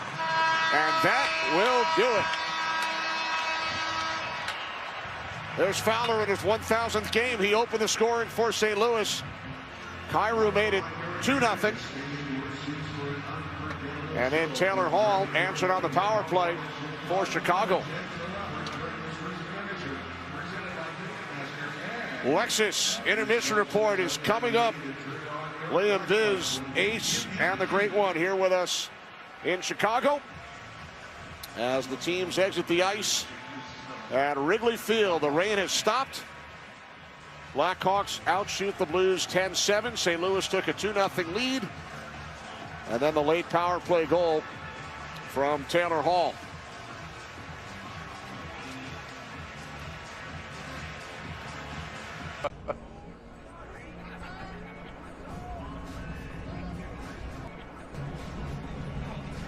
and that will do it. There's Fowler in his 1,000th game. He opened the scoring for St. Louis. Kyrou made it 2-0. And then Taylor Hall answered on the power play for Chicago. Lexus intermission report is coming up. Liam Viz, ace, and the great one here with us in Chicago as the teams exit the ice At Wrigley Field, the rain has stopped. Blackhawks outshoot the Blues 10-7. St. Louis took a 2-0 lead. And then the late power play goal from Taylor Hall.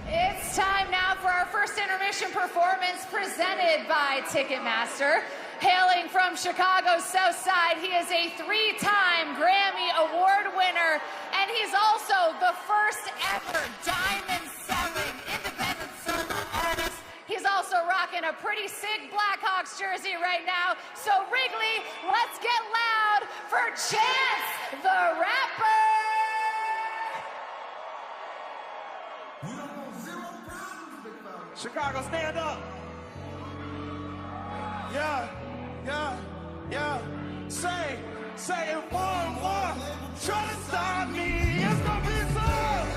It's time now for our first intermission performance presented by Ticketmaster. Hailing from Chicago's South Side, he is a 3-time Grammy Award winner, and he's also the first ever diamond-selling independent solo artist. He's also rocking a pretty sick Blackhawks jersey right now. So Wrigley, let's get loud for Chance the Rapper! Chicago, stand up. Yeah, yeah, yeah. Say it one. Try to stop me. It's gonna be some.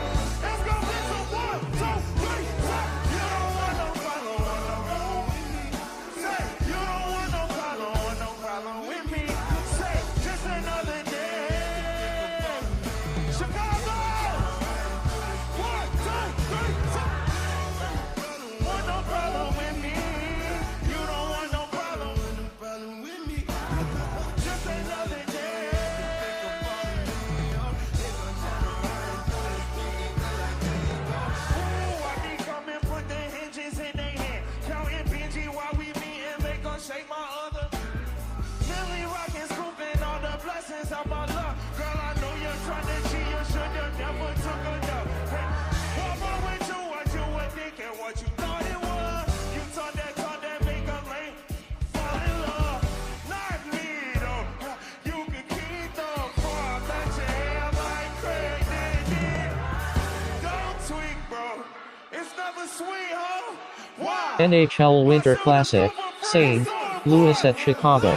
It's gonna be some 1, 2, 3, 4. You don't want no problem with me. Say you don't want no problem with me. Say just another day. Chicago. 1, 2, 3, 4. Want no problem with me. You don't want no problem with me. Just another day. Ooh, I think come and put the hinges in their hand. Counting Benji while we meet and make us shake my other. Millie rockin', scooping all the blessings of my love. Girl, I know you're trying to cheat. You should have never took a dub. Hey, what wrong with you? What you were thinking? What you thought it was? You talk that make a lane. Fall in love. Not me, though. You can keep the farm. Let your hair like Craig did. Don't tweak, bro. It's never sweet, huh? Why? NHL Winter Classic, St. Louis at Chicago.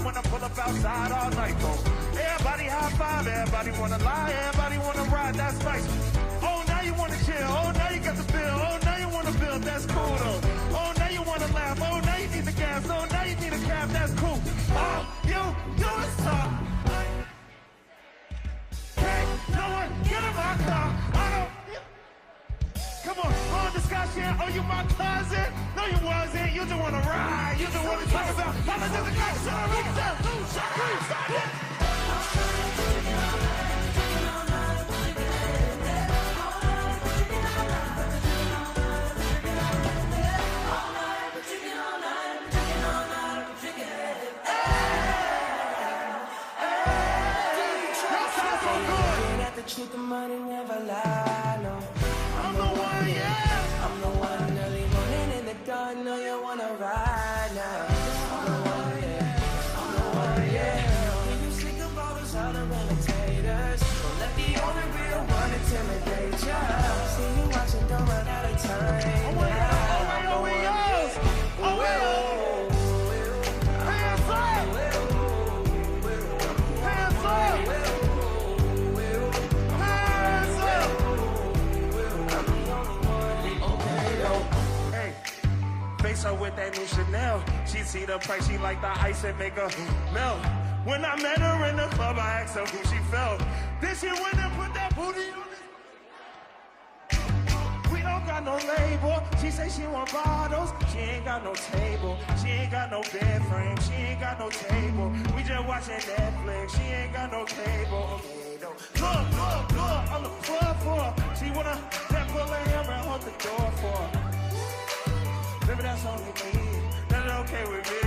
When I pull up outside all night, though. Everybody high five, everybody wanna lie, everybody wanna ride, that's nice. Oh, now you wanna chill, oh, now you got the bill, oh, now you wanna build, that's cool, though. Oh, now you wanna laugh, oh, now you need the gas, oh, now you need a cab, that's cool. Oh, you is tough. Can't no one get in my car, I don't. Come on, discussion, oh, you my cousin? No, you wasn't, you just wanna ride, you just wanna talk about how much of the guy truth, the money never lie, no. I'm the one, yeah. I'm the one early morning in the dark, know you wanna ride now. I'm the one, yeah. I'm the one, yeah. When you sick of all those other imitators, don't let the only real one intimidate ya. See you watching, don't run out of time. Oh, her with that new Chanel. She see the price, she like the ice and make her melt. When I met her in the club, I asked her who she felt. Then she went and put that booty on it. don't got no label. She say she want bottles. She ain't got no table. She ain't got no bed frame. She ain't got no table. We just watching Netflix. She ain't got no cable. Look, I'm the plug for her. She wanna that pull her hammer and hold the door for her. Baby, that's only me. That's okay with me.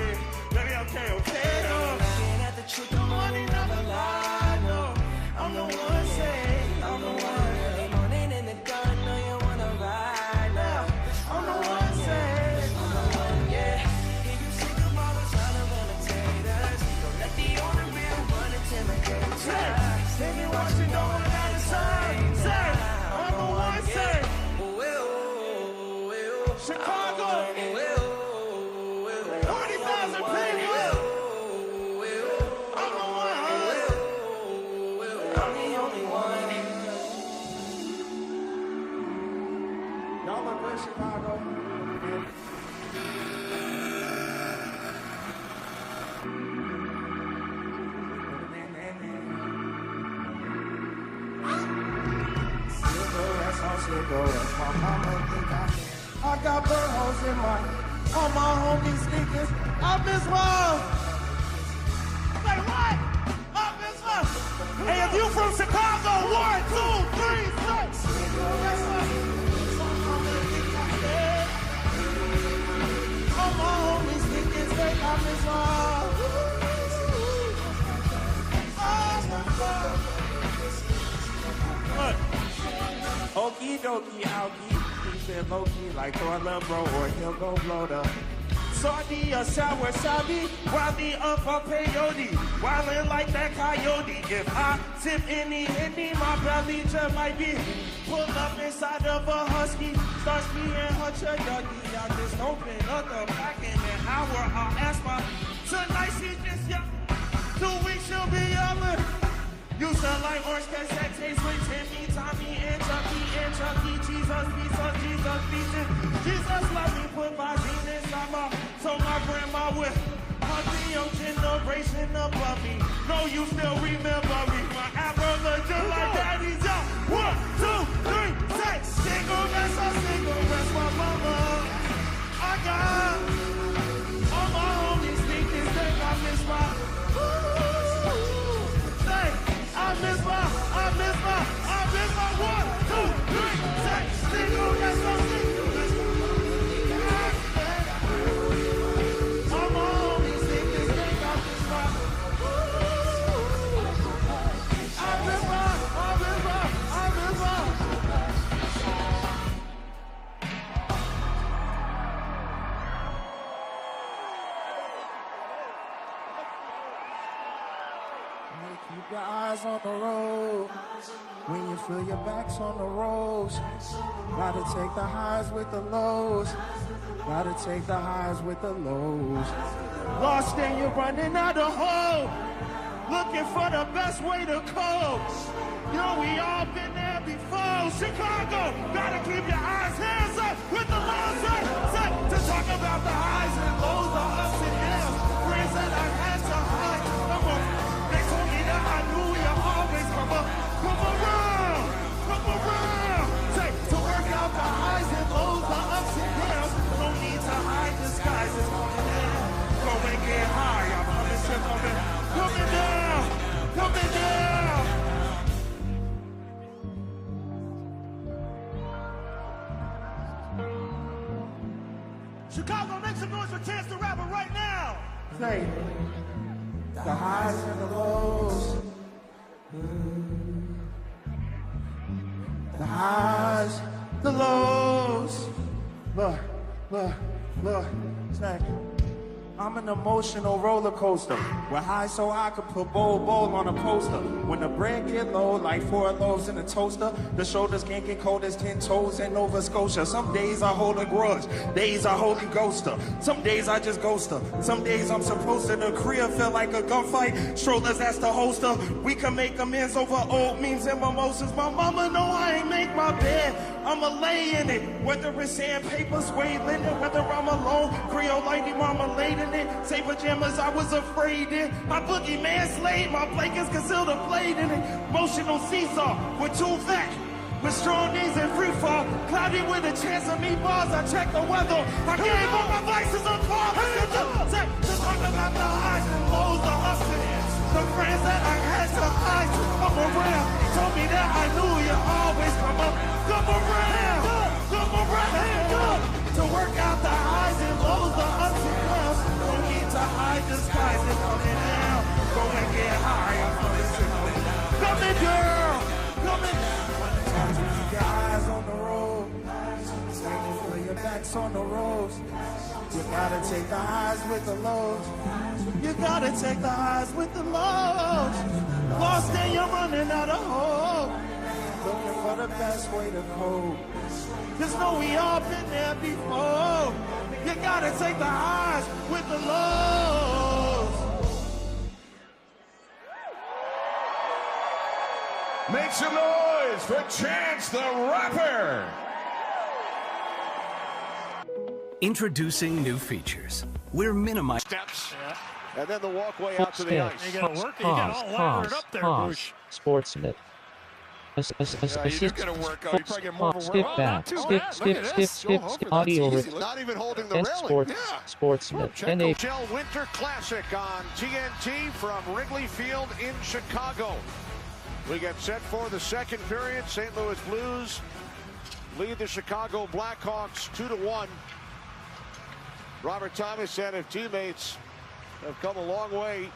Baby, okay. Looking at the truth, the money never lie. No, I'm the one say, I'm the one. Early morning in the gun, know you wanna ride now. I'm the one say, I'm the one, yeah. Hear you see the models, all the imitators. Don't let the only real one intimidate you. Baby, what you doing out of sight? Say, I'm the one say. Chicago, 40,000 people. I'm the one. I'm the only one. Y'all look good, Chicago. Cigarettes, my mama think I got burros in my, all my homies sneakers. I miss one. Say what? I miss one. Hey, if you from Chicago, 1, 2, 3, 6. All my homies sneakers, say I miss one. Look. Okie dokie, I'll keep it low-key like throw a little bro or he'll go blow the Saudi or sour sabi, while the up a peyote, wildin' like that coyote. If I sip any, my belly just might be pull up inside of a husky, starts being her chuddy. I just open up the back in an hour, I'll ask my tonight she just young, 2 weeks she'll be yelling. You sound like orange cassette tapes with Timmy, Tommy, and Chucky, Jesus, pieces. Jesus love me, put my jeans inside my, so my grandma with her young generation above me. No, you still remember me. My afro look just like daddy's young. 1, 2, 3, 6. Cigarettes, my mama. I got all my homies sneakers, think I miss my. I miss my 1, 2, 3, 6. Cigarettes, all my homies sneakers, think I miss my. I miss my. Keep your eyes on the road. When you feel your back's on the roads, gotta take the highs with the lows. Gotta take the highs with the lows. Lost and you're running out of hope, looking for the best way to cope. Yo, we all been there before. Chicago, gotta keep your eyes, hands up with the lows up. To talk about the highs and lows, the ups and downs. Friends that I had to hide. They told me that I knew you'll always come around. Say, to work out the highs and lows, the ups and downs. No need to hide disguises. Go and get high. I promise you coming down. Chicago, make some noise for Chance the Rapper right now. Say, the highs and the lows. The highs, the lows. Look, say, I'm an emotional roller coaster. We're high so I could put bowl on a poster. When the bread get low, like 4 loaves in a toaster, the shoulders can't get cold as 10 toes in Nova Scotia. Some days I hold a grudge, days I hold a ghoster. Some days I just ghost her. Some days I'm supposed to. The career feel like a gunfight. Strollers, that's the holster. We can make amends over old memes and mimosas. My mama know I ain't make my bed. I'ma lay in it. Whether it's sandpaper, suede linen, whether I'm alone, Creole lady marmalade in it. Say pajamas, I was afraid in. My boogeyman slayed, my blankets concealed a blade in it. Emotional seesaw, we're too fat. with strong knees and free fall. Cloudy with a chance of meatballs. I check the weather. I gave all my vices a call. Just talk about the highs and lows, the ups and downs. The friends that I had to hide to come around. Told me that I knew you always come up. Come around. Come around. To work out the highs and lows, the ups and downs. Don't need to hide the skies and coming down. Go and get higher for this shit. Come in, girl. Come in. Keep your eyes on the road. Standing for your backs on the roads. You gotta take the highs with the lows. You gotta take the highs with the lows. Lost and you're running out of hope. Looking for the best way to cope. Just know we all been there before. You gotta take the highs with the lows. Make some noise for Chance the Rapper. Introducing new features. We're minimizing steps, and then the walkway out to the ice. You gotta work. You got all lathered up there, Bush. Sportsnet. You do get a workout. You probably get more of a Skip workout. back. Skip. Audio. Not even holding the railing. Sportsnet. NHL. NHL Winter Classic on TNT from Wrigley Field in Chicago. We get set for the second period. St. Louis Blues lead the Chicago Blackhawks 2-1. Robert Thomas and his teammates have come a long way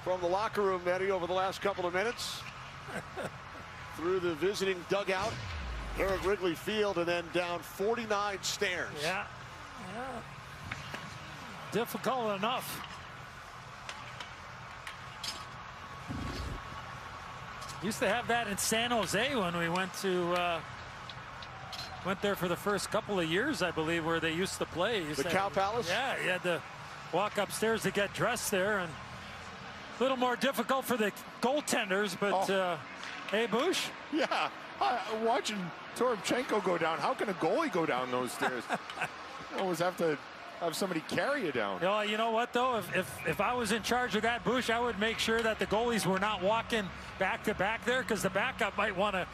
from the locker room, Eddie, over the last couple of minutes. Through the visiting dugout here at Wrigley Field and then down 49 stairs. Yeah. Difficult enough. Used to have that in San Jose when we went there for the first couple of years, I believe, where they used to play. The Cow Palace? Yeah, you had to walk upstairs to get dressed there, and a little more difficult for the goaltenders, but hey, Bush? Yeah, watching Toropchenko go down. How can a goalie go down those stairs? You always have to have somebody carry you down. You know what, though? If I was in charge of that, Bush, I would make sure that the goalies were not walking back to back there, because the backup might want to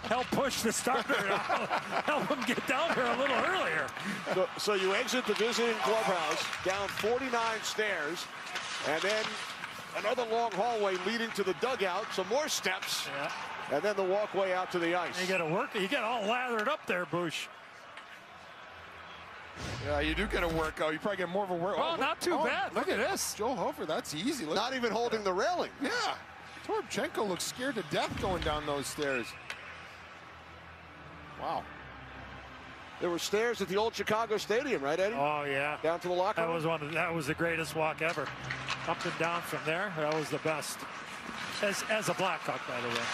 help push the starter, help them get down here a little earlier. So you exit the visiting clubhouse down 49 stairs, and then another long hallway leading to the dugout, some more steps, and then the walkway out to the ice. You got to work. You get all lathered up there, Bush. Yeah, you do get a workout. You probably get more of a workout. Oh, not too bad. Look at this. Joe Hofer, that's easy. Look. Not even holding the railing. Yeah. Toropchenko looks scared to death going down those stairs. Wow. There were stairs at the old Chicago Stadium, right, Eddie? Oh, yeah. Down to the locker room? That was the greatest walk ever. Up and down from there. That was the best. As a Blackhawk, by the way.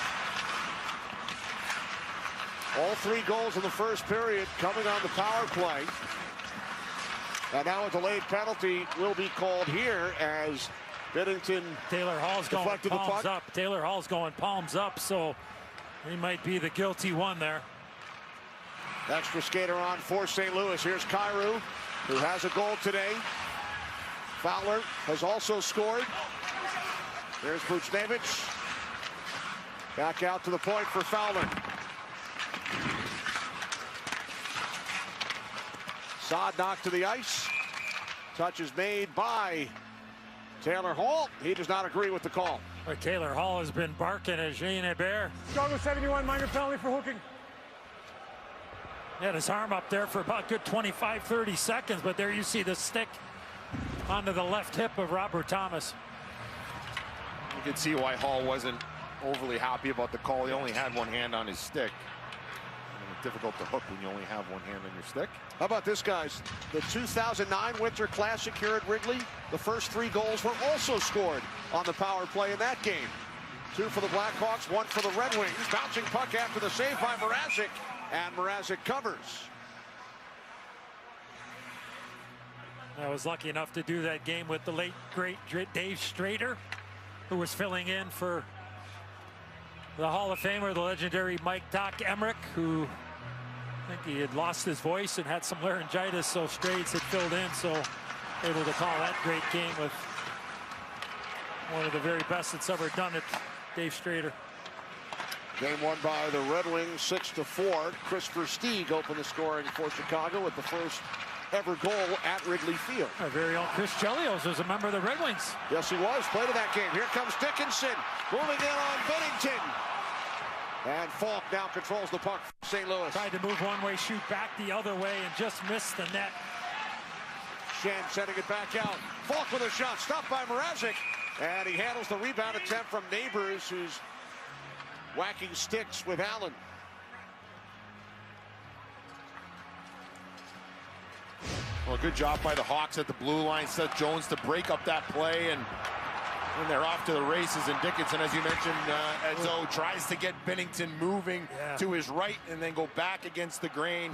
All 3 goals in the first period coming on the power play. And now a delayed penalty will be called here as Binnington Taylor Hall's going deflected palms the puck. up. Taylor Hall's going palms up, so he might be the guilty one there. Extra skater on for St. Louis. Here's Kyrou, who has a goal today. Fowler has also scored. There's Buchnevich. Back out to the point for Fowler. Saad knocked to the ice. Touch is made by Taylor Hall. He does not agree with the call. Well, Taylor Hall has been barking at Jean Hebert. Chicago 71, minor penalty for hooking. He had his arm up there for about good 25, 30 seconds, but there you see the stick onto the left hip of Robert Thomas. You can see why Hall wasn't overly happy about the call. He only had one hand on his stick. It's difficult to hook when you only have one hand on your stick. How about this, guys? The 2009 Winter Classic here at Wrigley, the first 3 goals were also scored on the power play in that game. 2 for the Blackhawks, 1 for the Red Wings. Bouncing puck after the save by Mrazek, and Mrazek covers. I was lucky enough to do that game with the late, great Dave Strader, who was filling in for the Hall of Famer, the legendary Mike Doc Emmerich, who I think he had lost his voice and had some laryngitis, so Strades had filled in, so able to call that great game with one of the very best that's ever done it, Dave Strader. Game won by the Red Wings 6-4. Chris Versteeg opened the scoring for Chicago with the first ever goal at Wrigley Field. Our very own Chris Chelios was a member of the Red Wings. Yes, he was. Played in that game. Here comes Dickinson. Moving in on Bennington. And Falk now controls the puck for St. Louis. Tried to move one way, shoot back the other way, and just missed the net. Shen sending it back out. Falk with a shot. Stopped by Mrazek. And he handles the rebound attempt from Neighbors, who's whacking sticks with Allen. Well, good job by the Hawks at the blue line. Seth Jones to break up that play, and they're off to the races. And Dickinson, as you mentioned, Edzo tries to get Bennington moving to his right and then go back against the grain.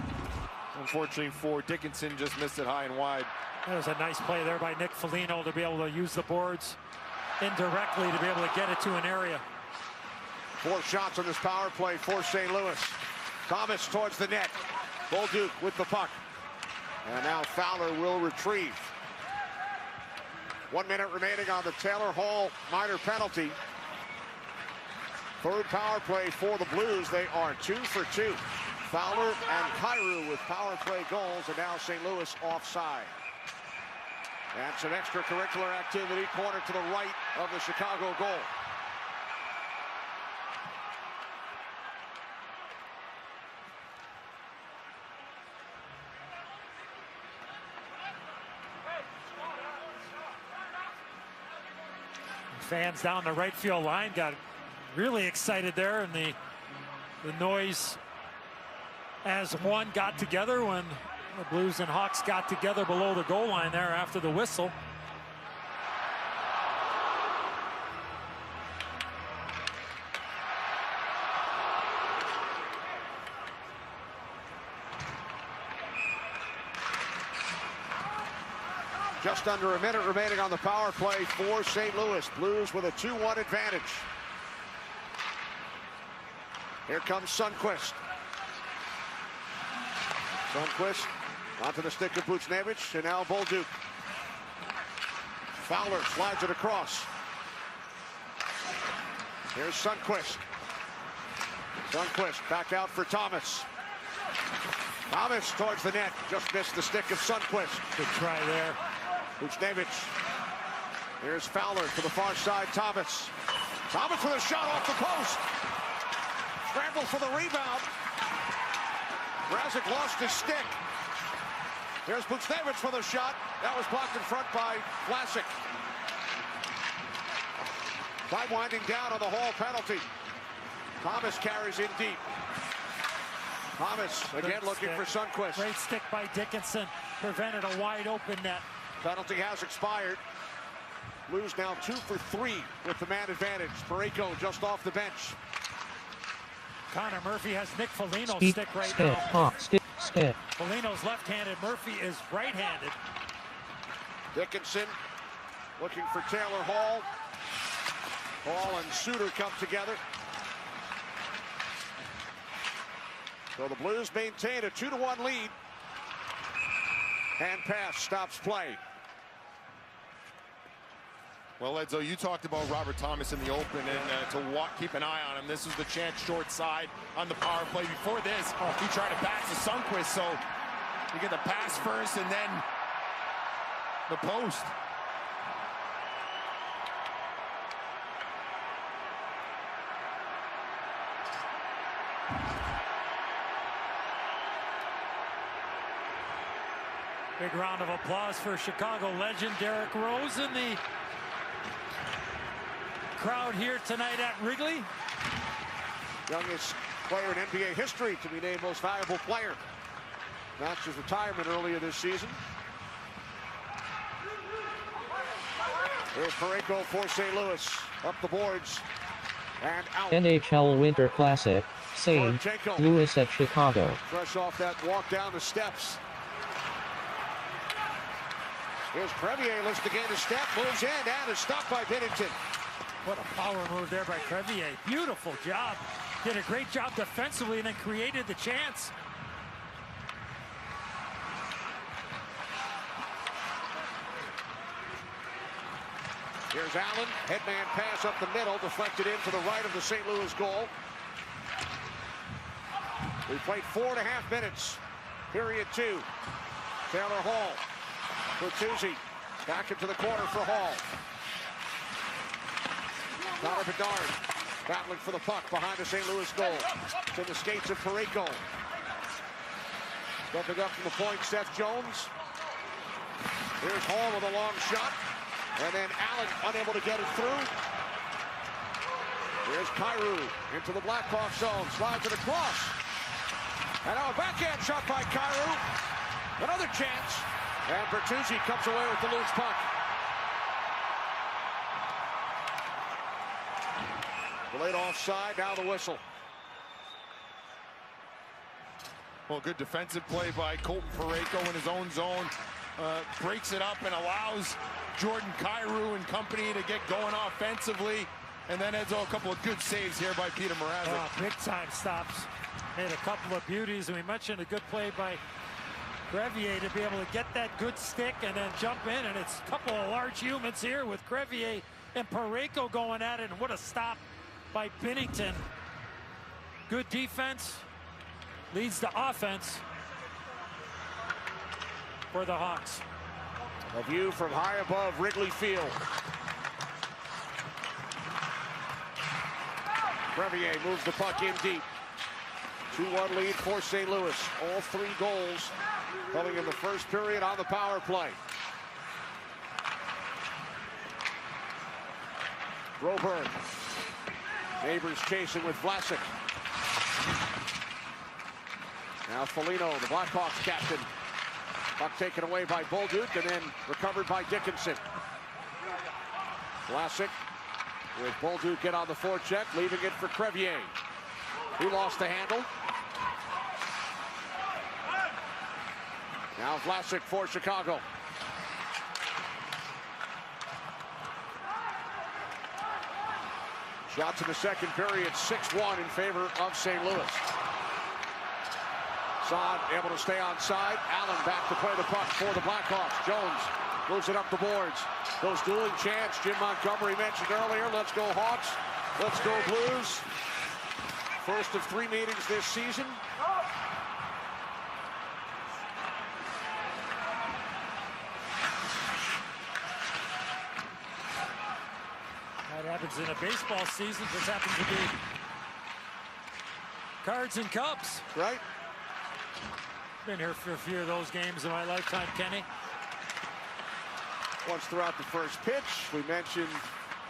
Unfortunately for Dickinson, just missed it high and wide. That was a nice play there by Nick Foligno to be able to use the boards indirectly to be able to get it to an area. 4 shots on this power play for St. Louis. Thomas towards the net. Bolduc with the puck. And now Fowler will retrieve. 1 minute remaining on the Taylor Hall minor penalty. Third power play for the Blues. They are 2 for 2. Fowler and Kyrou with power play goals, and now St. Louis offside. And some extracurricular activity, corner to the right of the Chicago goal. Fans down the right field line got really excited there, and the noise as one got together when the Blues and Hawks got together below the goal line there after the whistle. Just under a minute remaining on the power play for St. Louis. Blues with a 2-1 advantage. Here comes Sundqvist. Sundqvist onto the stick of Buchnevich, and now Bolduc. Fowler slides it across. Here's Sundqvist. Sundqvist back out for Thomas. Thomas towards the net. Just missed the stick of Sundqvist. Good try there. Buchnevich. Here's Fowler to the far side. Thomas. Thomas with a shot off the post. Scramble for the rebound. Mrazek lost his stick. Here's Buchnevich for the shot. That was blocked in front by Vlasic. Time winding down on the Hall penalty. Thomas carries in deep. Thomas again looking for Sundqvist. Great stick by Dickinson. Prevented a wide open net. Penalty has expired. Blues now 2 for 3 with the man advantage. Parayko just off the bench. Connor Murphy has Nick Foligno's stick right now. Foligno's left-handed. Murphy is right-handed. Dickinson looking for Taylor Hall. Hall and Suter come together. So the Blues maintain a 2-1 lead. Hand pass stops play. Well, Edzo, you talked about Robert Thomas in the open, and to keep an eye on him. This was the chance short side on the power play. Before this, he tried to pass to Sundqvist, so you get the pass first and then the post. Big round of applause for Chicago legend Derrick Rose in the crowd here tonight at Wrigley. Youngest player in NBA history to be named most valuable player. Announced his retirement earlier this season. Here's Parayko for St. Louis. Up the boards and out. NHL Winter Classic, St. Louis at Chicago. Fresh off that walk down the steps. Here's Crevier, looks to gain a step, moves in, and is stopped by Bennington. What a power move there by Crevier. Beautiful job. Did a great job defensively and then created the chance. Here's Allen, headman pass up the middle, deflected into the right of the St. Louis goal. We played 4.5 minutes. Period 2. Taylor Hall. Bertuzzi back into the corner for Hall. Connor Bedard battling for the puck behind the St. Louis goal. It's in the skates of Perico. Stepping up from the point, Seth Jones. Here's Hall with a long shot. And then Allen unable to get it through. Here's Kyrou into the Blackhawks zone. Slides it across. And now a backhand shot by Kyrou. Another chance. And Bertuzzi comes away with the loose puck. Delayed offside, now the whistle. Well, good defensive play by Colton Parayko in his own zone. Breaks it up and allows Jordan Kyrou and company to get going offensively. And then Edzo, a couple of good saves here by Peter Mrazek. Oh, big time stops. Made a couple of beauties, and we mentioned a good play by Crevier to be able to get that good stick and then jump in. And it's a couple of large humans here with Crevier and Parayko going at it. And what a stop by Binnington. Good defense leads to offense for the Hawks. A view from high above Wrigley Field. Crevier moves the puck in deep. 2-1 lead for St. Louis. All 3 goals coming in the first period on the power play. Broberg. Neighbors chasing with Vlasic. Now Foligno, the Blackhawks captain. Puck taken away by Bolduc and then recovered by Dickinson. Vlasic with Bolduc get on the forecheck, leaving it for Crevier. He lost the handle. Now Vlasic for Chicago. Shots in the second period, 6-1 in favor of St. Louis. Saad able to stay on side. Allen back to play the puck for the Blackhawks. Jones moves it up the boards. Goes dueling chance. Jim Montgomery mentioned earlier. Let's go Hawks. Let's go Blues. First of 3 meetings this season. That happens in a baseball season. This happens to be Cards and Cubs. Right. Been here for a few of those games in my lifetime, Kenny. Once throughout the first pitch, we mentioned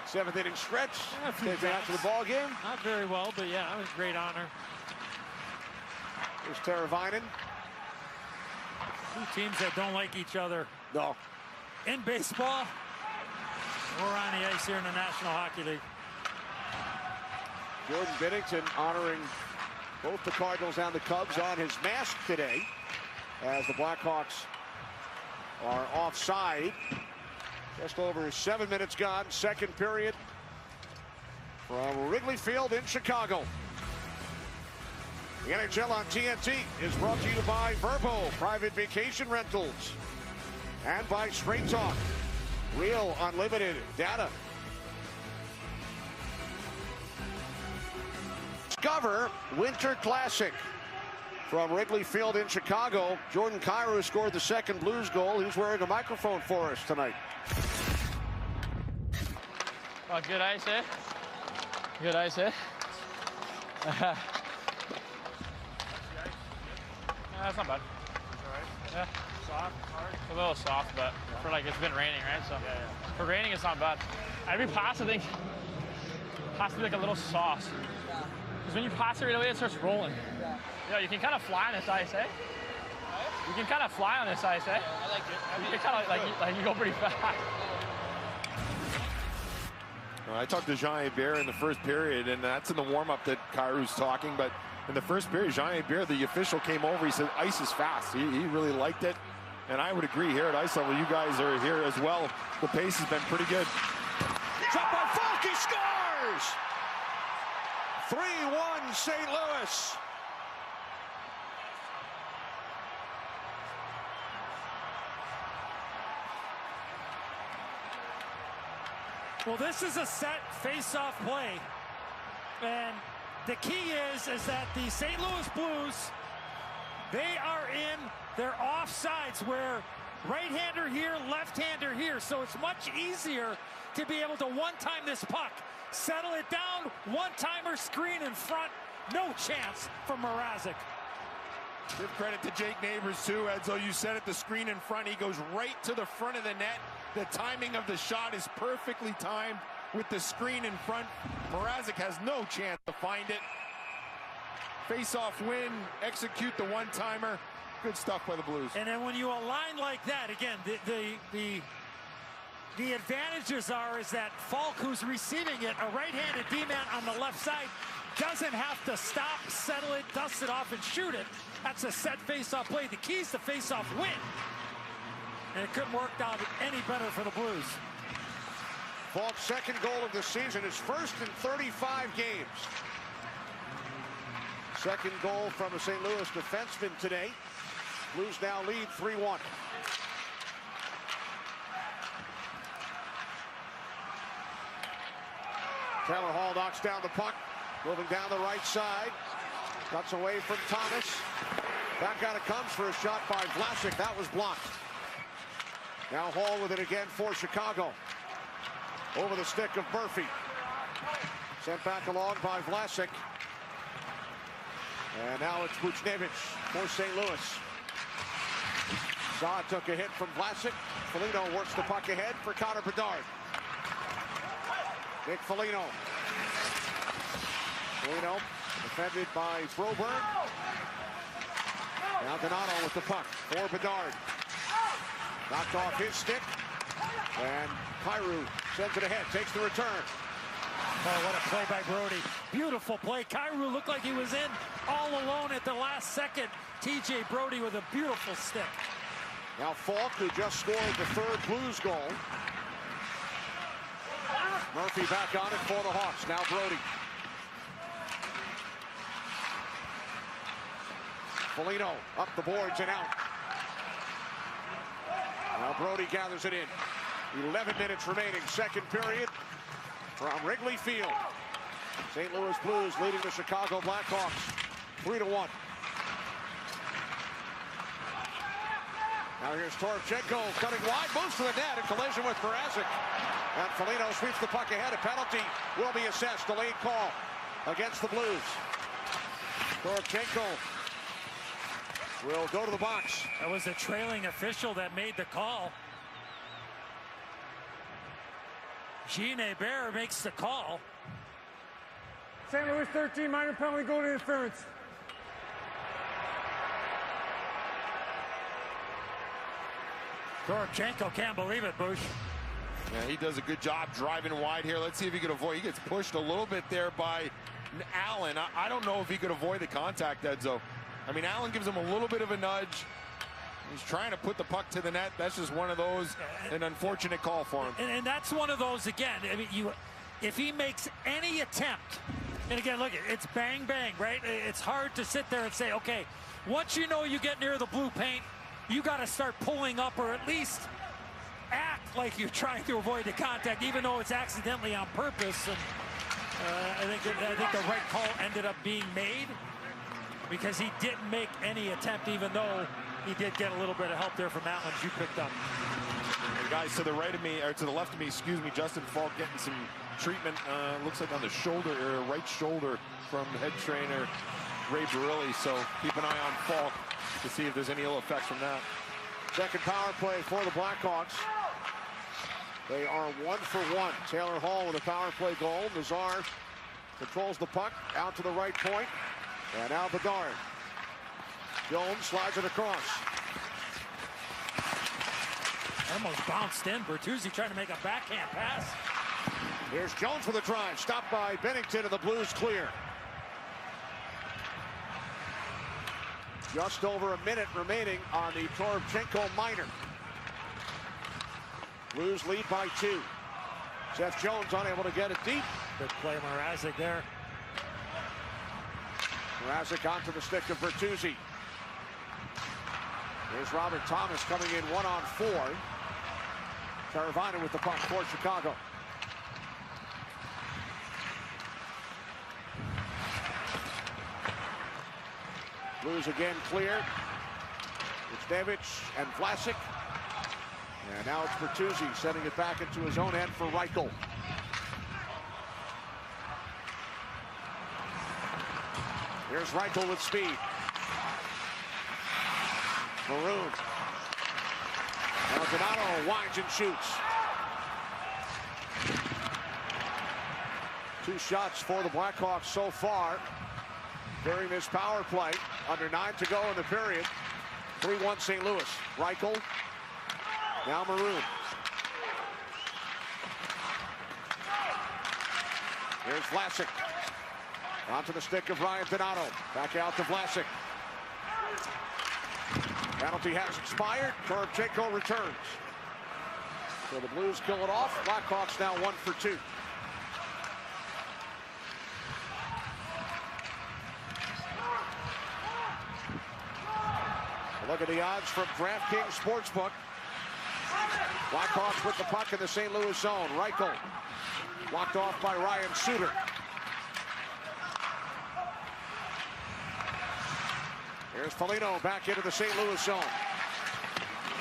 7th inning stretch. After the ball game. Not very well, but yeah, it was a great honor. There's Teravainen. 2 teams that don't like each other. No. In baseball or on the ice here in the National Hockey League. Jordan Binnington honoring both the Cardinals and the Cubs on his mask today as the Blackhawks are offside. Just over 7 minutes gone, second period from Wrigley Field in Chicago. The NHL on TNT is brought to you by Verbo Private Vacation Rentals and by Straight Talk, real unlimited data. Discover Winter Classic from Wrigley Field in Chicago. Jordan Kyrou scored the second Blues goal. He's wearing a microphone for us tonight. Oh, good ice, eh? Good ice, eh? That's not bad. Yeah. Soft, hard? It's a little soft, but for like it's been raining, right? So for raining, it's not bad. Every pass, I think, has to be like a little sauce. Because when you pass it right away, it starts rolling. Yeah, you can kind of fly on this ice, eh? You can kind of fly on this ice, eh? I like it. You kind of like you go pretty fast. I talked to Jean-Hébert in the first period, and that's in the warm-up that Kyrou's talking, but in the first period, Jean-Hébert, the official, came over. He said, ice is fast. He really liked it, and I would agree here at ice level. You guys are here as well. The pace has been pretty good. Shot by Falk, he scores! 3-1 St. Louis. Well, this is a set face-off play, and the key is that the St. Louis Blues They are in their offsides where right-hander here, left-hander here. So it's much easier to be able to one-time this puck. Settle it down, one-timer screen in front. No chance for Mrazek. Give credit to Jake Neighbors too, Edzo. You said it, the screen in front. He goes right to the front of the net. The timing of the shot is perfectly timed with the screen in front. Mrazek has no chance to find it. Face-off win, execute the one-timer. Good stuff by the Blues. And then when you align like that, again, the advantages is that Falk, who's receiving it, a right-handed D-man on the left side, doesn't have to stop, settle it, dust it off, and shoot it. That's a set face-off play. The key is the face-off win. And it couldn't work out any better for the Blues. Falk's second goal of the season, his first in 35 games. Second goal from a St. Louis defenseman today. Blues now lead 3-1. Taylor Hall knocks down the puck, moving down the right side. Cuts away from Thomas. Back out it comes for a shot by Vlasic. That was blocked. Now Hall with it again for Chicago. Over the stick of Murphy. Sent back along by Vlasic. And now it's Buchnevich for St. Louis. Saad took a hit from Vlasic. Foligno works the puck ahead for Connor Bedard. Nick Foligno. Foligno defended by Froberg. Now Donato with the puck for Bedard. Knocked off his stick. And Kyrou sends it ahead, takes the return. Oh, what a play by Brody. Beautiful play. Kyrou looked like he was in all alone at the last second. TJ Brody with a beautiful stick. Now Falk, who just scored the third Blues goal. Murphy back on it for the Hawks. Now Brody. Foligno up the boards and out. Now Brody gathers it in. 11 minutes remaining, second period from Wrigley Field. St. Louis Blues leading the Chicago Blackhawks 3-1. Now here's Toropchenko cutting wide, moves to the net, a collision with Mrazek. And Foligno sweeps the puck ahead. A penalty will be assessed. Delayed call against the Blues. Toropchenko will go to the box. That was the trailing official that made the call. Jean Hebert makes the call. St. Louis 13, minor penalty, goal to interference. Toropchenko can't believe it, Bush. Yeah, he does a good job driving wide here. Let's see if he can avoid. He gets pushed a little bit there by Allen. I don't know if he could avoid the contact, Edzo. I mean, Allen gives him a little bit of a nudge. He's trying to put the puck to the net. That's just one of those, an unfortunate call for him. And that's one of those, again, I mean, if he makes any attempt, and again, look, it's bang, bang, right? It's hard to sit there and say, okay, once you know you get near the blue paint, you got to start pulling up or at least act like you're trying to avoid the contact, even though it's accidentally on purpose. And I think the right call ended up being made because he didn't make any attempt, even though he did get a little bit of help there from Allen, you picked up. And guys, to the right of me, or to the left of me, excuse me, Justin Falk getting some treatment, looks like on the shoulder, or right shoulder from head trainer Ray Barilli. So keep an eye on Falk to see if there's any ill effects from that. Second power play for the Blackhawks. They are 1 for 1. Taylor Hall with a power play goal. Nazar controls the puck out to the right point. And now Bedard. Jones slides it across. Almost bounced in. Bertuzzi trying to make a backhand pass. Here's Jones for the drive. Stopped by Bennington, and the Blues clear. Just over a minute remaining on the Toropchenko minor. Blues lead by 2. Seth Jones unable to get it deep. Good play, Mrazek there. Mrazek onto the stick of Bertuzzi. Here's Robert Thomas coming in 1-on-4. Caravana with the puck for Chicago. Blues again clear. Stevich and Vlasic. And now it's Bertuzzi sending it back into his own end for Reichel. Here's Reichel with speed. Maroon. Now Donato winds and shoots. 2 shots for the Blackhawks so far during this power play. Under 9 to go in the period. 3-1 St. Louis. Reichel. Now Maroon. Here's Vlasic. Onto the stick of Ryan Donato. Back out to Vlasic. Penalty has expired. Toropchenko returns. So the Blues kill it off. Blackhawks now 1 for 2. Look at the odds from DraftKings Sportsbook. Blackhawks with the puck in the St. Louis zone. Reichel blocked off by Ryan Suter. Here's Foligno back into the St. Louis zone.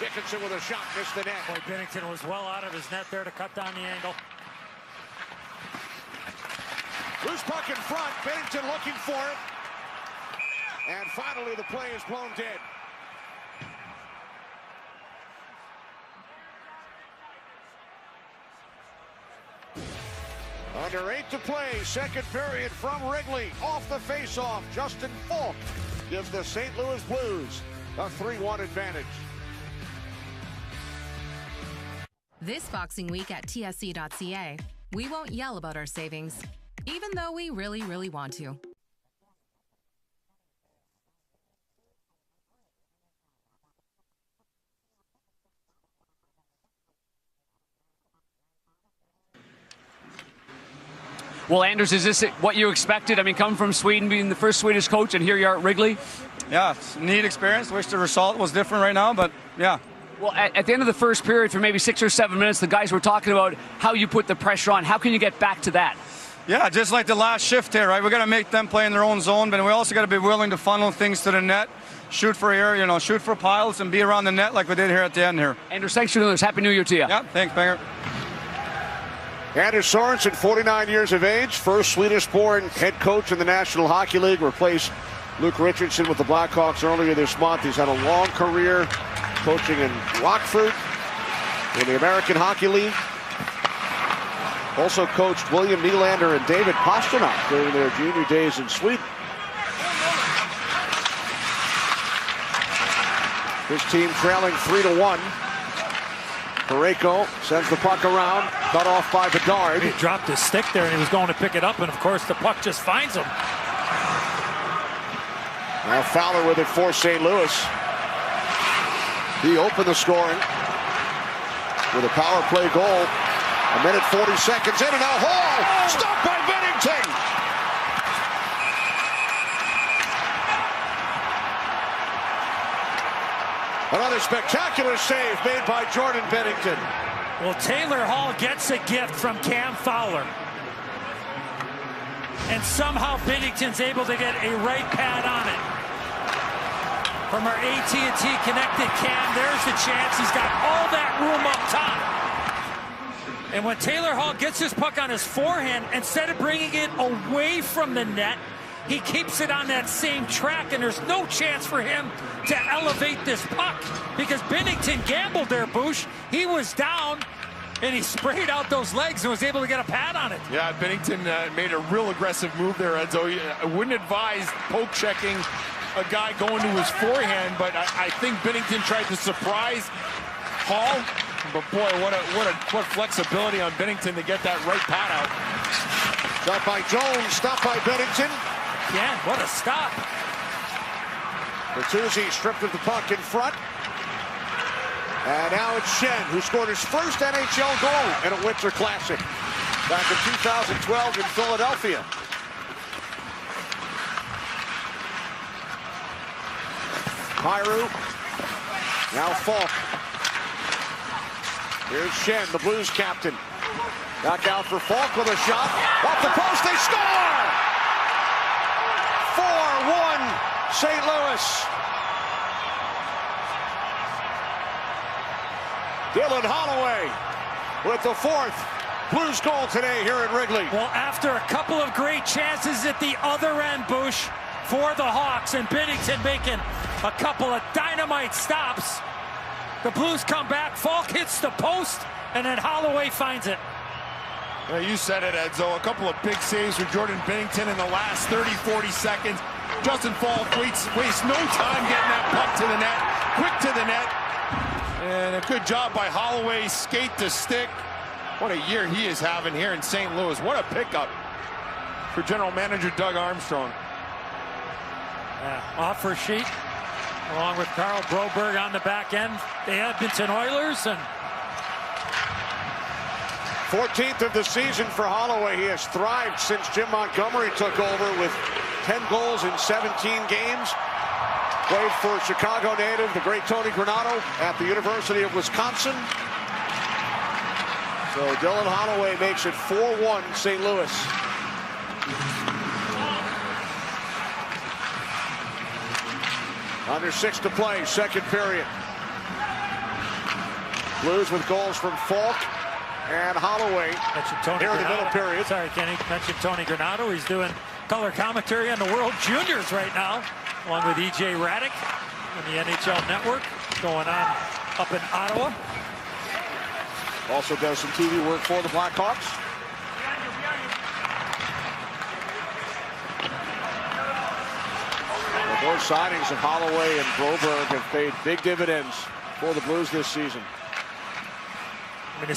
Dickinson with a shot, missed the net. Boy, Binnington was well out of his net there to cut down the angle. Loose puck in front. Binnington looking for it. And finally the play is blown dead. Under 8 to play, second period from Wrigley. Off the faceoff, Justin Falk gives the St. Louis Blues a 3-1 advantage. This Boxing Week at TSC.ca, we won't yell about our savings, even though we really, really want to. Well, Anders, is this what you expected? I mean, coming from Sweden, being the first Swedish coach, and here you are at Wrigley? Yeah, it's a neat experience. Wish the result was different right now, but yeah. Well, at the end of the first period, for maybe 6 or 7 minutes, the guys were talking about how you put the pressure on. How can you get back to that? Yeah, just like the last shift here, right? We got to make them play in their own zone, but we also got to be willing to funnel things to the net, shoot for air, you know, shoot for piles, and be around the net like we did here at the end here. Anders, thanks for doing this. Happy New Year to you. Yeah, thanks, Banger. Anders Sorensen, 49 years of age, first Swedish-born head coach in the National Hockey League, replaced Luke Richardson with the Blackhawks earlier this month. He's had a long career coaching in Rockford, in the American Hockey League. Also coached William Nylander and David Pastrnak during their junior days in Sweden. His team trailing 3-1. Parayko sends the puck around, cut off by Bedard. He dropped his stick there and he was going to pick it up, and of course the puck just finds him. Now Fowler with it for St. Louis. He opened the scoring with a power play goal. A minute 40 seconds in, and now Hall stopped by Binnington. Another spectacular save made by Jordan Binnington. Well, Taylor Hall gets a gift from Cam Fowler. And somehow Binnington's able to get a right pad on it. From our AT&T connected Cam, there's the chance. He's got all that room up top. And when Taylor Hall gets his puck on his forehand, instead of bringing it away from the net, he keeps it on that same track, and there's no chance for him to elevate this puck because Binnington gambled there, Boosh. He was down, and he sprayed out those legs and was able to get a pad on it. Yeah, Binnington made a real aggressive move there, Enzo. I wouldn't advise poke checking a guy going to his forehand, but I think Binnington tried to surprise Hall. But boy, what flexibility on Binnington to get that right pad out. Stopped by Jones, stopped by Binnington. Yeah, what a stop. Bertuzzi stripped of the puck in front. And now it's Shen, who scored his first NHL goal in a Winter Classic back in 2012 in Philadelphia. Pyru. Now Falk. Here's Shen, the Blues captain. Back out for Falk with a shot. Off the post, they score! 4-1 St. Louis. Dylan Holloway with the 4th Blues goal today here at Wrigley. Well, after a couple of great chances at the other end, Bush, for the Hawks, and Binnington making a couple of dynamite stops, the Blues come back. Falk hits the post, and then Holloway finds it. Well, you said it, Edzo. A couple of big saves for Jordan Binnington in the last 30-40 seconds. Justin Falk wastes no time getting that puck to the net, quick to the net. And a good job by Holloway, skate to stick. What a year he is having here in St. Louis. What a pickup for general manager Doug Armstrong. Yeah, offer sheet, along with Carl Broberg on the back end. The Edmonton Oilers, and 14th of the season for Holloway. He has thrived since Jim Montgomery took over with 10 goals in 17 games. Played for Chicago native, the great Tony Granato, at the University of Wisconsin. So Dylan Holloway makes it 4-1 St. Louis. Under 6 to play, second period. Blues with goals from Falk and Holloway here in the middle period. Sorry, Kenny, mentioned Tony Granato. He's doing color commentary on the World Juniors right now, along with E.J. Raddick on the NHL Network, going on up in Ottawa. Also does some TV work for the Blackhawks. Well, those signings of Holloway and Broberg have paid big dividends for the Blues this season. I mean,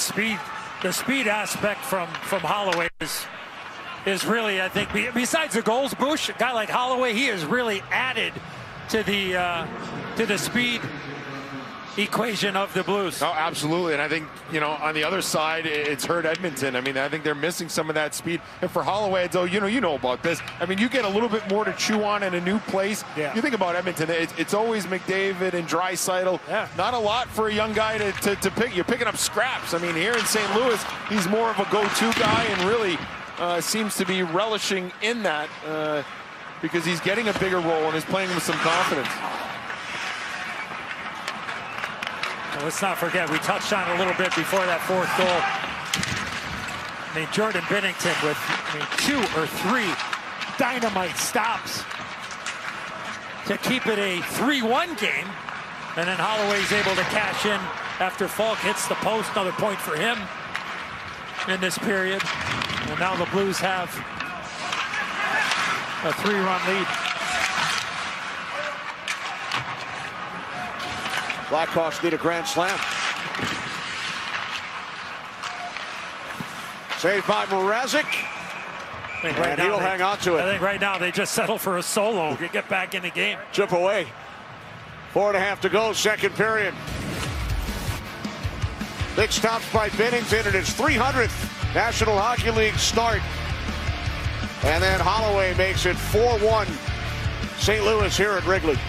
the speed aspect from Holloway is really, I think, besides the goals, Bush, a guy like Holloway, he has really added to the speed equation of the Blues. Oh, absolutely. And I think, you know, on the other side, it's hurt Edmonton. I mean, I think they're missing some of that speed. And for Holloway, though, you know about this. I mean, you get a little bit more to chew on in a new place. Yeah. You think about Edmonton, it's always McDavid and Draisaitl. Yeah. Not a lot for a young guy to pick. You're picking up scraps. I mean, here in St. Louis, he's more of a go-to guy and really seems to be relishing in that because he's getting a bigger role and is playing with some confidence. Let's not forget, we touched on it a little bit before that 4th goal. I mean, Jordan Binnington with 2 or 3 dynamite stops to keep it a 3-1 game. And then Holloway's able to cash in after Falk hits the post. Another point for him in this period. And now the Blues have a 3-run lead. Blackhawks need a grand slam. Saved by Mrazek. And he'll hang on to it. I think right now they just settle for a solo to get back in the game. Chip away. 4.5 to go, second period. Big stops by Binnington in his 300th National Hockey League start. And then Holloway makes it 4-1 St. Louis here at Wrigley.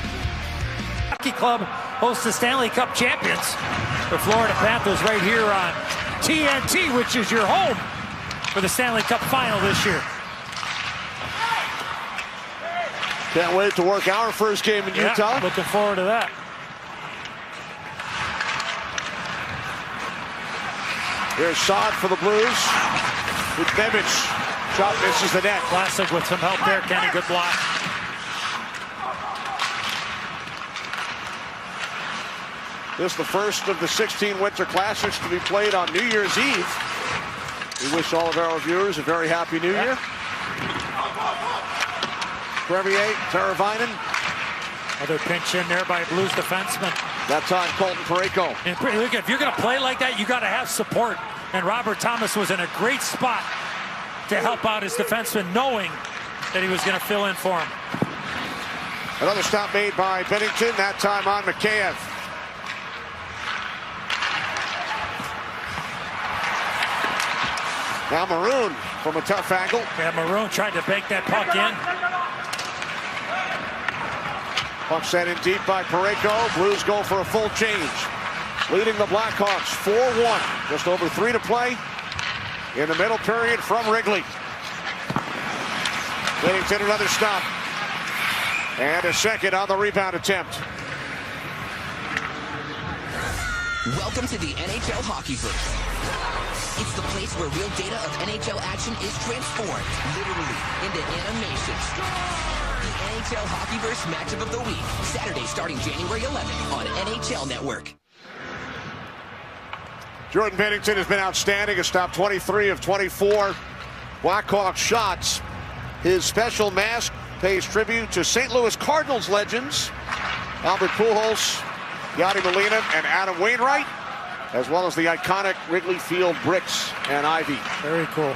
Hockey Club hosts the Stanley Cup champions, the Florida Panthers, right here on TNT, which is your home for the Stanley Cup final this year. Can't wait to work our first game in Utah. Looking forward to that. Here's Saad for the Blues. With Bebic. Shot misses the net. Classic with some help there, Kenny. Good block. This is the first of the 16 Winter Classics to be played on New Year's Eve. We wish all of our viewers a very happy New Year. Crevier, Teravainen. Another pinch in there by Blues defenseman. That time, Colton Parayko. And look, if you're going to play like that, you got to have support. And Robert Thomas was in a great spot to help out his defenseman, knowing that he was going to fill in for him. Another stop made by Binnington, that time on Mikheyev. Now Maroon from a tough angle. Yeah, Maroon tried to bank that puck in. Puck sent in deep by Parayko. Blues go for a full change. Leading the Blackhawks 4-1. Just over 3 to play in the middle period from Wrigley. Binnington another stop. And a second on the rebound attempt. Welcome Welcome to the NHL Hockeyverse. It's the place where real data of NHL action is transformed, literally, into animation. The NHL Hockeyverse Matchup of the Week, Saturday starting January 11th on NHL Network. Jordan Binnington has been outstanding. Has stopped 23 of 24 Blackhawks shots. His special mask pays tribute to St. Louis Cardinals legends Albert Pujols, Yadi Molina, and Adam Wainwright, as well as the iconic Wrigley Field bricks and ivy. Very cool.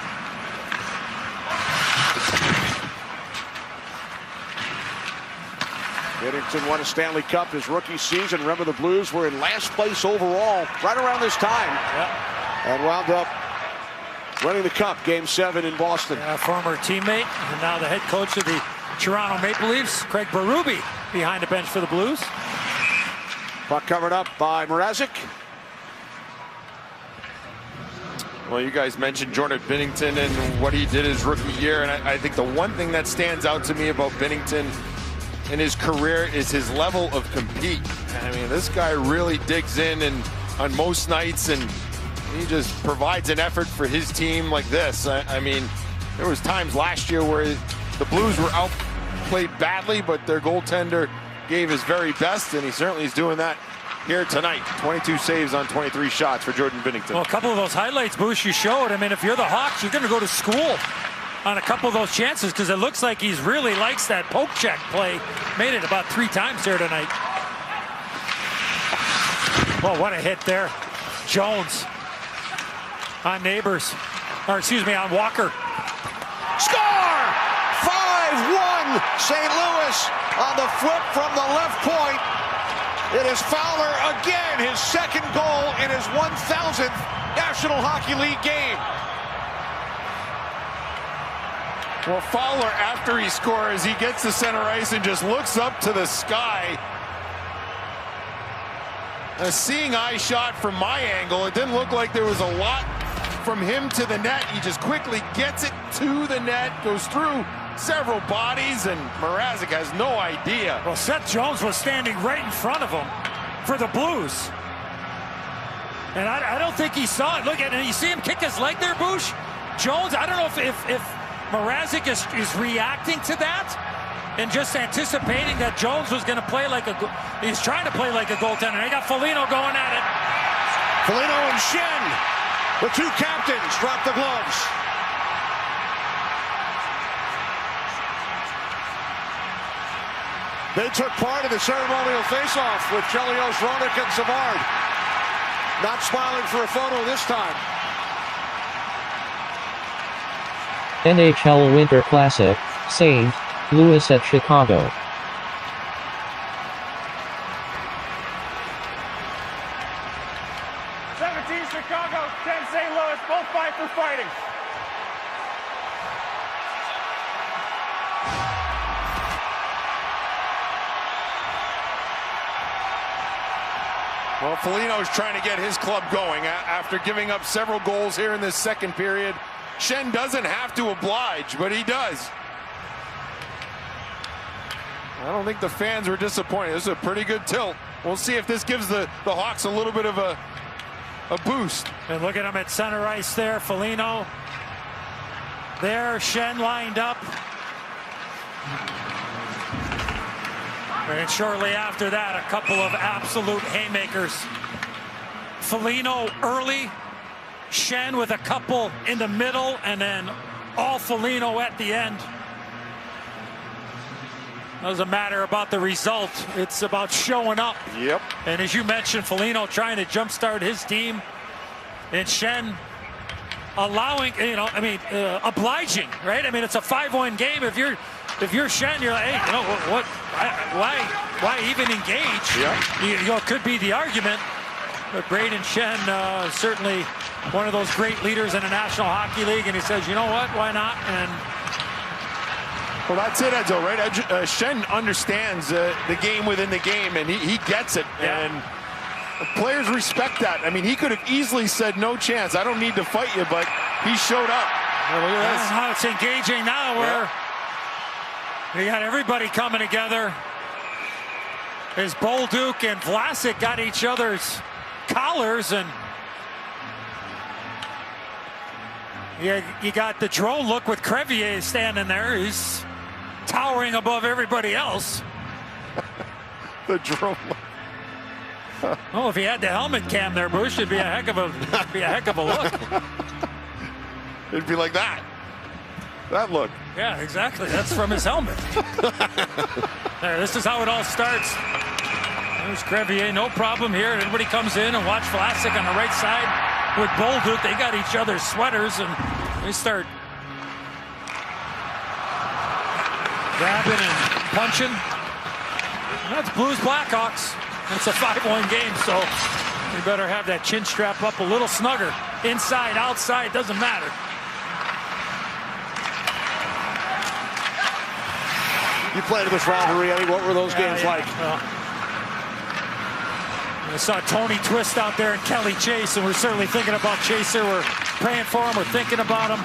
Binnington won a Stanley Cup his rookie season. Remember, the Blues were in last place overall right around this time. And wound up winning the Cup, Game 7 in Boston. Former teammate and now the head coach of the Toronto Maple Leafs, Craig Berube, behind the bench for the Blues. Puck covered up by Mrazek. Well, you guys mentioned Jordan Binnington and what he did his rookie year, and I think the one thing that stands out to me about Binnington in his career is his level of compete. I mean, this guy really digs in and on most nights, and he just provides an effort for his team like this. I mean, there was times last year where the Blues were outplayed badly, but their goaltender gave his very best, and he certainly is doing that here tonight. 22 saves on 23 shots for Jordan Binnington. Well, a couple of those highlights, Bush, you showed. I mean, if you're the Hawks, you're going to go to school on a couple of those chances, because it looks like he's really likes that poke check play. Made it about 3 times here tonight. Well, what a hit there. Jones on Neighbors, or excuse me, on Walker. Score! 5-1 St. Louis on the flip from the left point. It is Fowler again, his second goal in his 1,000th National Hockey League game. Well, Fowler, after he scores, he gets to center ice and just looks up to the sky. A seeing eye shot from my angle. It didn't look like there was a lot from him to the net. He just quickly gets it to the net, goes through several bodies, and Mrazek has no idea. Well, Seth Jones was standing right in front of him for the Blues. And I don't think he saw it. Look at it. You see him kick his leg there, Bush? Jones, I don't know if Mrazek is reacting to that and just anticipating that Jones was going to play like he's trying to play like a goaltender. They got Foligno going at it. Foligno and Shen, the two captains, drop the gloves. They took part in the ceremonial face-off with Chelios, Roenick, and Savard. Not smiling for a photo this time. NHL Winter Classic, St. Louis at Chicago. Chicago, 10 St. Louis, both fight for fighting. Well, Foligno's trying to get his club going after giving up several goals here in this second period. Shen doesn't have to oblige, but he does. I don't think the fans were disappointed. This is a pretty good tilt. We'll see if this gives the Hawks a little bit of a boost. And look at him at center ice there. Foligno there. Shen lined up. And shortly after that, a couple of absolute haymakers. Foligno early, Shen with a couple in the middle, and then all Foligno at the end. It doesn't matter about the result. It's about showing up. Yep. And as you mentioned, Foligno trying to jumpstart his team, and Shen allowing, obliging, right? I mean, it's a 5-1 game. If you're Shen, you're like, hey, you know what? Why even engage? Yeah. It could be the argument. But Braden Shen, certainly one of those great leaders in the National Hockey League, and he says, you know what? Why not? And well, that's it, Edzo, right? Shen understands the game within the game, and he gets it. Yeah. And players respect that. I mean, he could have easily said, no chance. I don't need to fight you, but he showed up. Well, look at this. How it's engaging now, where you got everybody coming together. As Bolduc and Vlasic got each other's collars, and you got the drone look with Crevier standing there. He's towering above everybody else. The drone look. Oh, if he had the helmet cam there, Bush, it'd be a heck of a look. It'd be like that. That look. Yeah, exactly. That's from his helmet. There, this is how it all starts. There's Crevier, no problem here. Everybody comes in and watch Vlasic on the right side with Bolduc. They got each other's sweaters, and they start grabbing and punching. And that's Blues Blackhawks. It's a 5-1 game, so you better have that chin strap up a little snugger. Inside, outside, doesn't matter. You played in this rivalry, Eddie. What were those games like? I saw Tony Twist out there and Kelly Chase, and we're certainly thinking about Chaser. We're praying for him. We're thinking about him.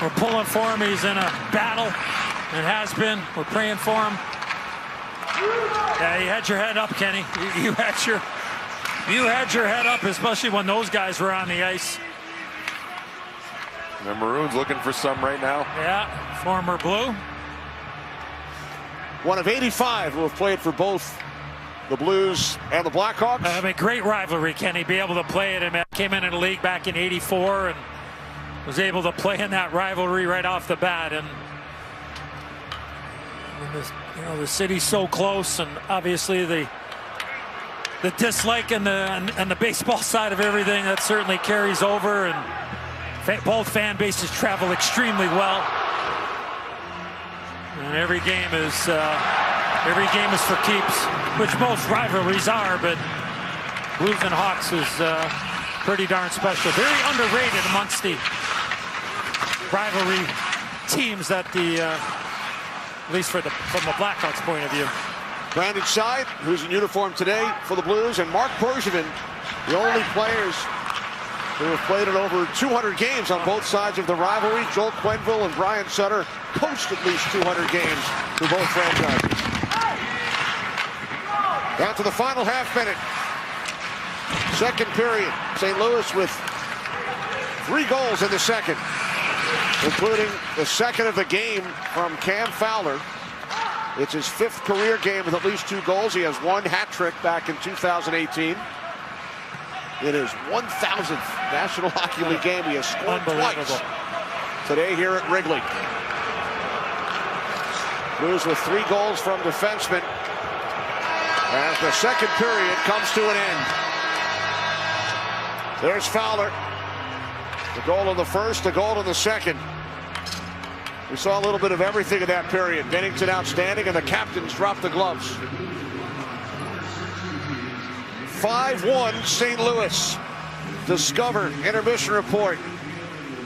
We're pulling for him. He's in a battle, and has been. We're praying for him. Yeah, you had your head up, Kenny. You had your head up, especially when those guys were on the ice. The Maroons looking for some right now. Yeah, former Blue. One of 85 who have played for both the Blues and the Blackhawks. I mean, great rivalry, Kenny. Be able to play it. I mean, I came into the league back in '84 and was able to play in that rivalry right off the bat. And the city's so close, and obviously the dislike and the baseball side of everything, that certainly carries over. And both fan bases travel extremely well. And every game is for keeps, which most rivalries are, but Blues and Hawks is pretty darn special. Very underrated amongst the rivalry teams that at least from the Blackhawks point of view. Brandon Scheid, who's in uniform today for the Blues, and Mark Bergevin, the only players who have played in over 200 games on both sides of the rivalry. Joel Quenneville and Brian Sutter coached at least 200 games for both franchises. Down to the final half minute. Second period. St. Louis with 3 goals in the second, including the second of the game from Cam Fowler. It's his 5th career game with at least 2 goals. He has 1 hat trick back in 2018. In his 1,000th National Hockey League game, he has scored twice today here at Wrigley. Blues with 3 goals from defensemen as the second period comes to an end. There's Fowler. The goal in the first, the goal in the second. We saw a little bit of everything in that period. Bennington outstanding, and the captains dropped the gloves. 5-1 St. Louis. Discover intermission report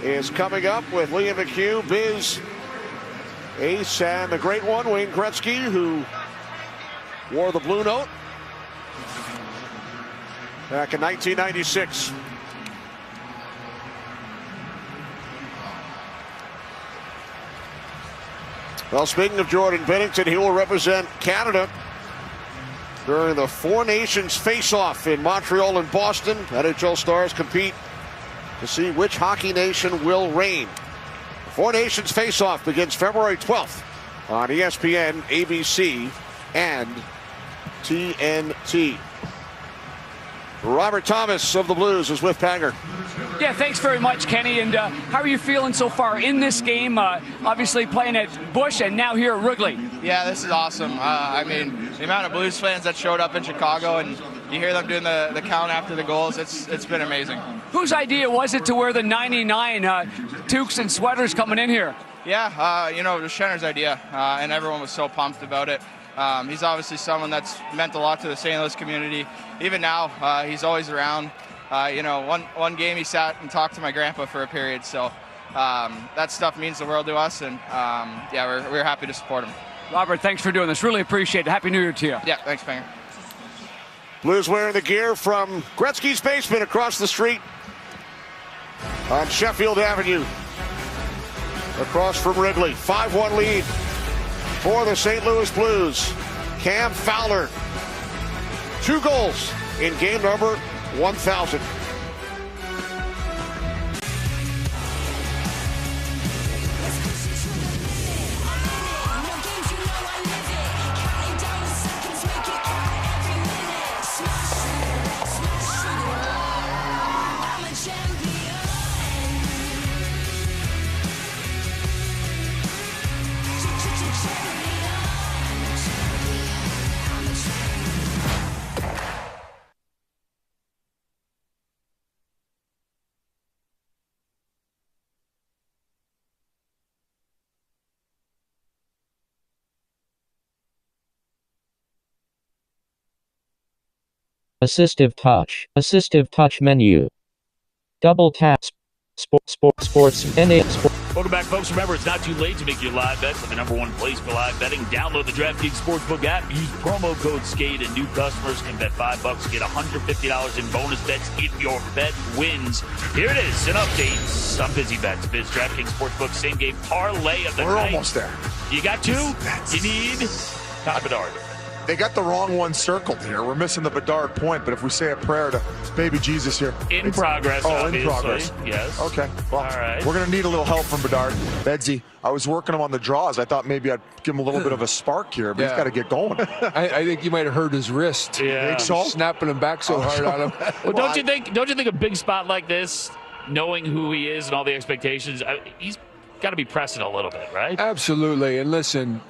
is coming up with Liam McHugh, Biz, Ace, and the great one, Wayne Gretzky, who wore the blue note back in 1996. Well, speaking of Jordan Bennington, he will represent Canada during the Four Nations face-off in Montreal and Boston. NHL stars compete to see which hockey nation will reign. The Four Nations face-off begins February 12th on ESPN, ABC, and TNT. Robert Thomas of the Blues is with Panger. Yeah, thanks very much, Kenny. And how are you feeling so far in this game? Obviously playing at Busch and now here at Wrigley. Yeah, this is awesome. I mean, the amount of Blues fans that showed up in Chicago, and you hear them doing the count after the goals, it's been amazing. Whose idea was it to wear the 99 toques and sweaters coming in here? Yeah, it was Schenner's idea, and everyone was so pumped about it. He's obviously someone that's meant a lot to the St. Louis community. Even now, he's always around. One game he sat and talked to my grandpa for a period, so that stuff means the world to us, and we're happy to support him. Robert, thanks for doing this. Really appreciate it. Happy New Year to you. Yeah, thanks, Panger. Blues wearing the gear from Gretzky's basement across the street on Sheffield Avenue, across from Wrigley. 5-1 lead for the St. Louis Blues. Cam Fowler, 2 goals in game number 1000. Assistive touch menu. Double tap. Sports. NA. Welcome back, folks. Remember, it's not too late to make your live bet for the #1 place for live betting. Download the DraftKings Sportsbook app. Use promo code SKATE, and new customers can bet $5 and get $150 in bonus bets if your bet wins. Here it is, an update on Busy Bets. Biz DraftKings Sportsbook same game parlay of the night. We're almost there. You got two? You need Todd Bedard. They got the wrong one circled here. We're missing the Bedard point, but if we say a prayer to baby Jesus here. In progress, obviously. In progress. Yes. Okay. Well, all right. We're going to need a little help from Bedard. Bedsy, I was working him on the draws. I thought maybe I'd give him a little bit of a spark here, but he's got to get going. I think you might have hurt his wrist. Yeah. So? Snapping him back so hard on him. Well, don't you think a big spot like this, knowing who he is and all the expectations, he's got to be pressing a little bit, right? Absolutely. And listen,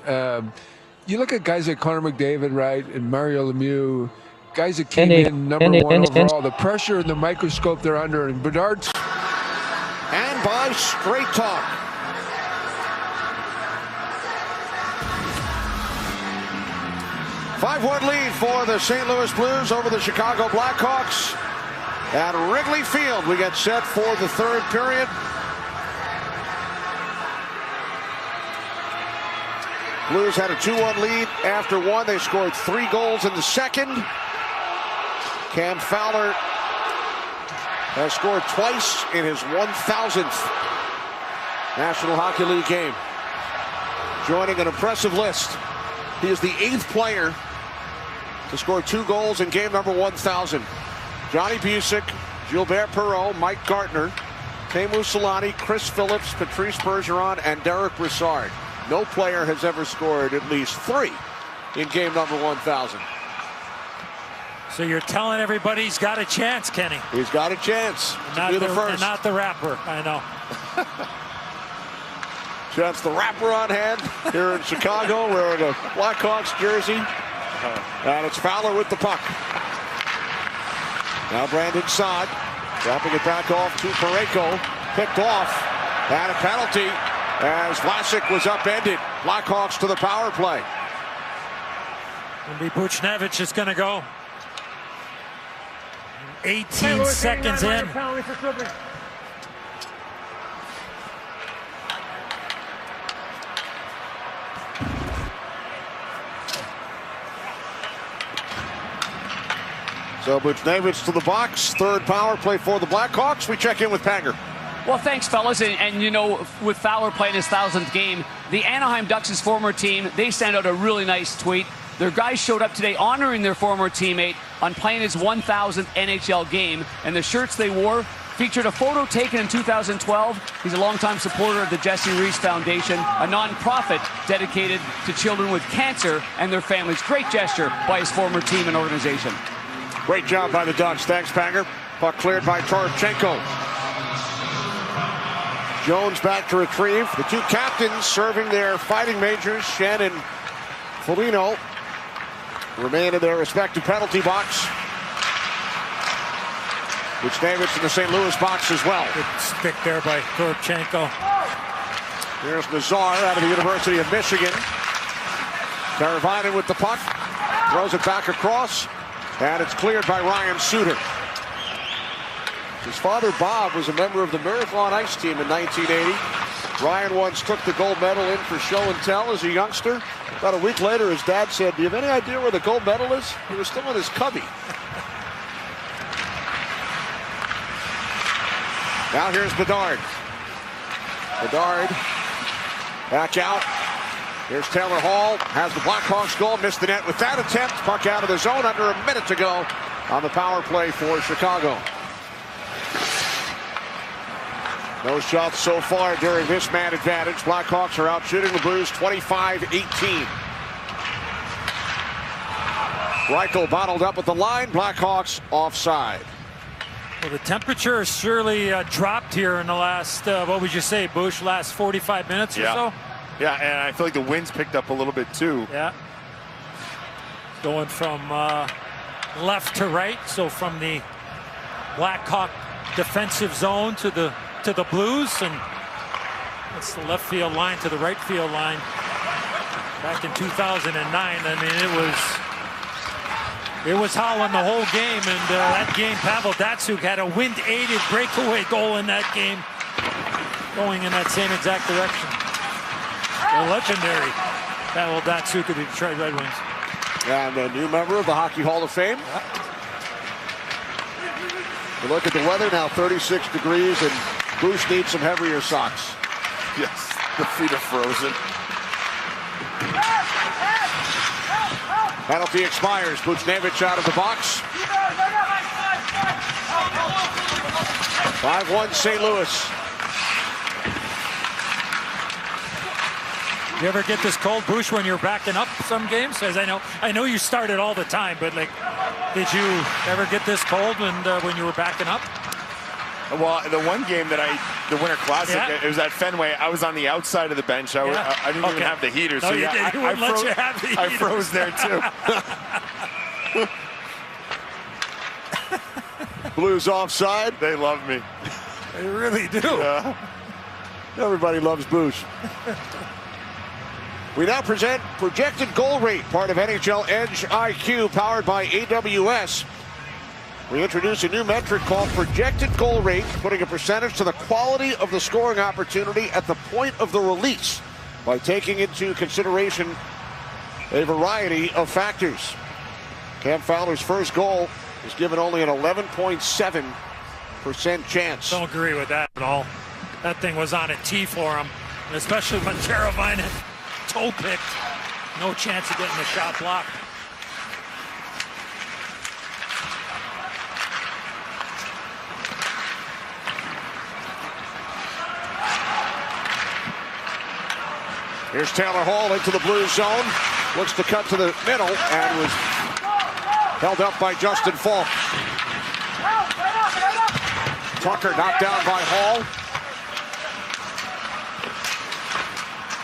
you look at guys like Connor McDavid, right, and Mario Lemieux, guys that came in number one overall, the pressure and the microscope they're under, and Bedard's. And by straight talk. "5-1 lead for the St. Louis Blues over the Chicago Blackhawks. At Wrigley Field, we get set for the third period. Blues had a 2-1 lead after one. They scored 3 goals in the second. Cam Fowler has scored twice in his 1,000th National Hockey League game, joining an impressive list. He is the 8th player to score 2 goals in game number 1,000. Johnny Busick, Gilbert Perreault, Mike Gartner, Teemu Selanne, Chris Phillips, Patrice Bergeron, and Derek Brassard. No player has ever scored at least 3 in game number 1,000. So you're telling everybody he's got a chance, Kenny. He's got a chance to be the first. And not the rapper, I know. That's the rapper on hand here in Chicago, wearing a Blackhawks jersey. And it's Fowler with the puck. Now Brandon Saad dropping it back off to Parayko. Picked off. And a penalty as Vlasic was upended. Blackhawks to the power play. And Buchnevich is going to go. 18 seconds in. So Buchnevich to the box. Third power play for the Blackhawks. We check in with Panger. Well, thanks, fellas. And you know, with Fowler playing his 1,000th game, the Anaheim Ducks' former team, they sent out a really nice tweet. Their guys showed up today honoring their former teammate on playing his 1,000th NHL game. And the shirts they wore featured a photo taken in 2012. He's a longtime supporter of the Jesse Reese Foundation, a nonprofit dedicated to children with cancer and their families. Great gesture by his former team and organization. Great job by the Ducks. Thanks, Panger. Puck cleared by Tarchenko. Jones back to retrieve. The two captains serving their fighting majors, Shen and Foligno, remain in their respective penalty box. Buchnevich in the St. Louis box as well. Good stick there by Tarchenko. Here's Nazar out of the University of Michigan. Teravainen with the puck. Throws it back across. And it's cleared by Ryan Suter. His father, Bob, was a member of the Marathon Ice team in 1980. Ryan once took the gold medal in for show and tell as a youngster. About a week later, his dad said, "Do you have any idea where the gold medal is?" He was still in his cubby. Now here's Bedard. Bedard back out. Here's Taylor Hall. Has the Blackhawks goal. Missed the net with that attempt. Puck out of the zone under a minute to go on the power play for Chicago. No shots so far during this man advantage. Blackhawks are out shooting the Blues 25-18. Reichel bottled up at the line. Blackhawks offside. Well, the temperature has surely dropped here in the last, what would you say, Bush, last 45 minutes or so? Yeah, and I feel like the wind's picked up a little bit too. Yeah. Going from left to right, so from the Blackhawk defensive zone to the Blues, and that's the left field line to the right field line. Back in 2009, I mean, it was howling the whole game, and that game, Pavel Datsyuk had a wind-aided breakaway goal in that game, going in that same exact direction. The legendary Pavel Datsyuk of the Detroit Red Wings. And a new member of the Hockey Hall of Fame. We look at the weather now, 36 degrees, and Bruce needs some heavier socks. Yes, the feet are frozen. Penalty expires. Buchnevich out of the box. 5-1 St. Louis. You ever get this cold, Bush, when you're backing up some games? As I know you started all the time, but like, did you ever get this cold when you were backing up? Well, the one game that the Winter Classic, it was at Fenway. I was on the outside of the bench. I didn't even have the heater, no, so you wouldn't let you have the heater. I froze there too. Blues offside. They love me. They really do. Yeah. Everybody loves Bush. We now present projected goal rate, part of NHL Edge IQ, powered by AWS. We introduce a new metric called projected goal rate, putting a percentage to the quality of the scoring opportunity at the point of the release by taking into consideration a variety of factors. Cam Fowler's first goal was given only an 11.7% chance. Don't agree with that at all. That thing was on a tee for him, and especially when Teravainen toe picked. No chance of getting the shot blocked. Here's Taylor Hall into the Blues zone. Looks to cut to the middle and was held up by Justin Falk. Tucker knocked down by Hall.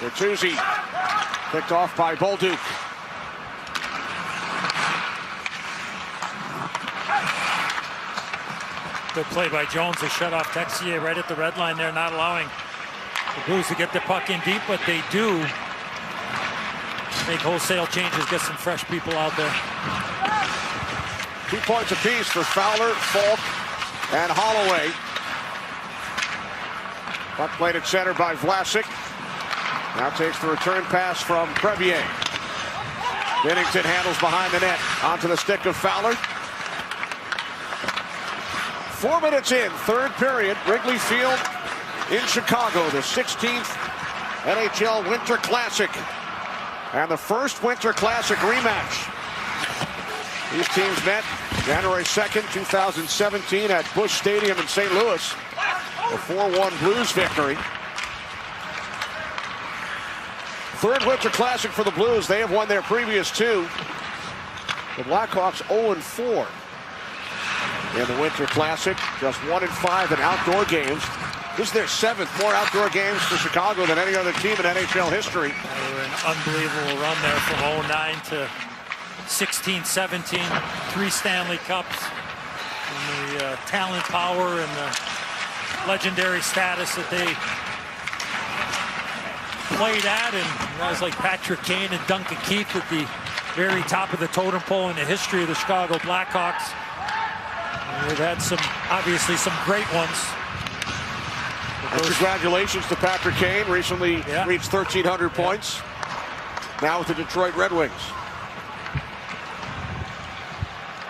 Bertuzzi picked off by Bolduc. Good play by Jones to shut off Texier right at the red line there, not allowing the Blues to get the puck in deep, but they do make wholesale changes, get some fresh people out there. 2 points apiece for Fowler, Falk, and Holloway. Puck played at center by Vlasic. Now takes the return pass from Crevier. Binnington handles behind the net. Onto the stick of Fowler. 4 minutes in, third period, Wrigley Field in Chicago, the 16th NHL Winter Classic and the first Winter Classic rematch. These teams met January 2nd, 2017 at Busch Stadium in St. Louis. A 4-1 Blues victory. Third Winter Classic for the Blues. They have won their previous two. The Blackhawks 0-4 in the Winter Classic. Just 1-5 in outdoor games. This is their 7th more outdoor games for Chicago than any other team in NHL history. They were an unbelievable run there from 09 to 16-17. 3 Stanley Cups. And the talent, power, and the legendary status that they played at. And guys like Patrick Kane and Duncan Keith at the very top of the totem pole in the history of the Chicago Blackhawks. And they've had obviously some great ones. And congratulations to Patrick Kane, recently reached 1,300 points. Now with the Detroit Red Wings.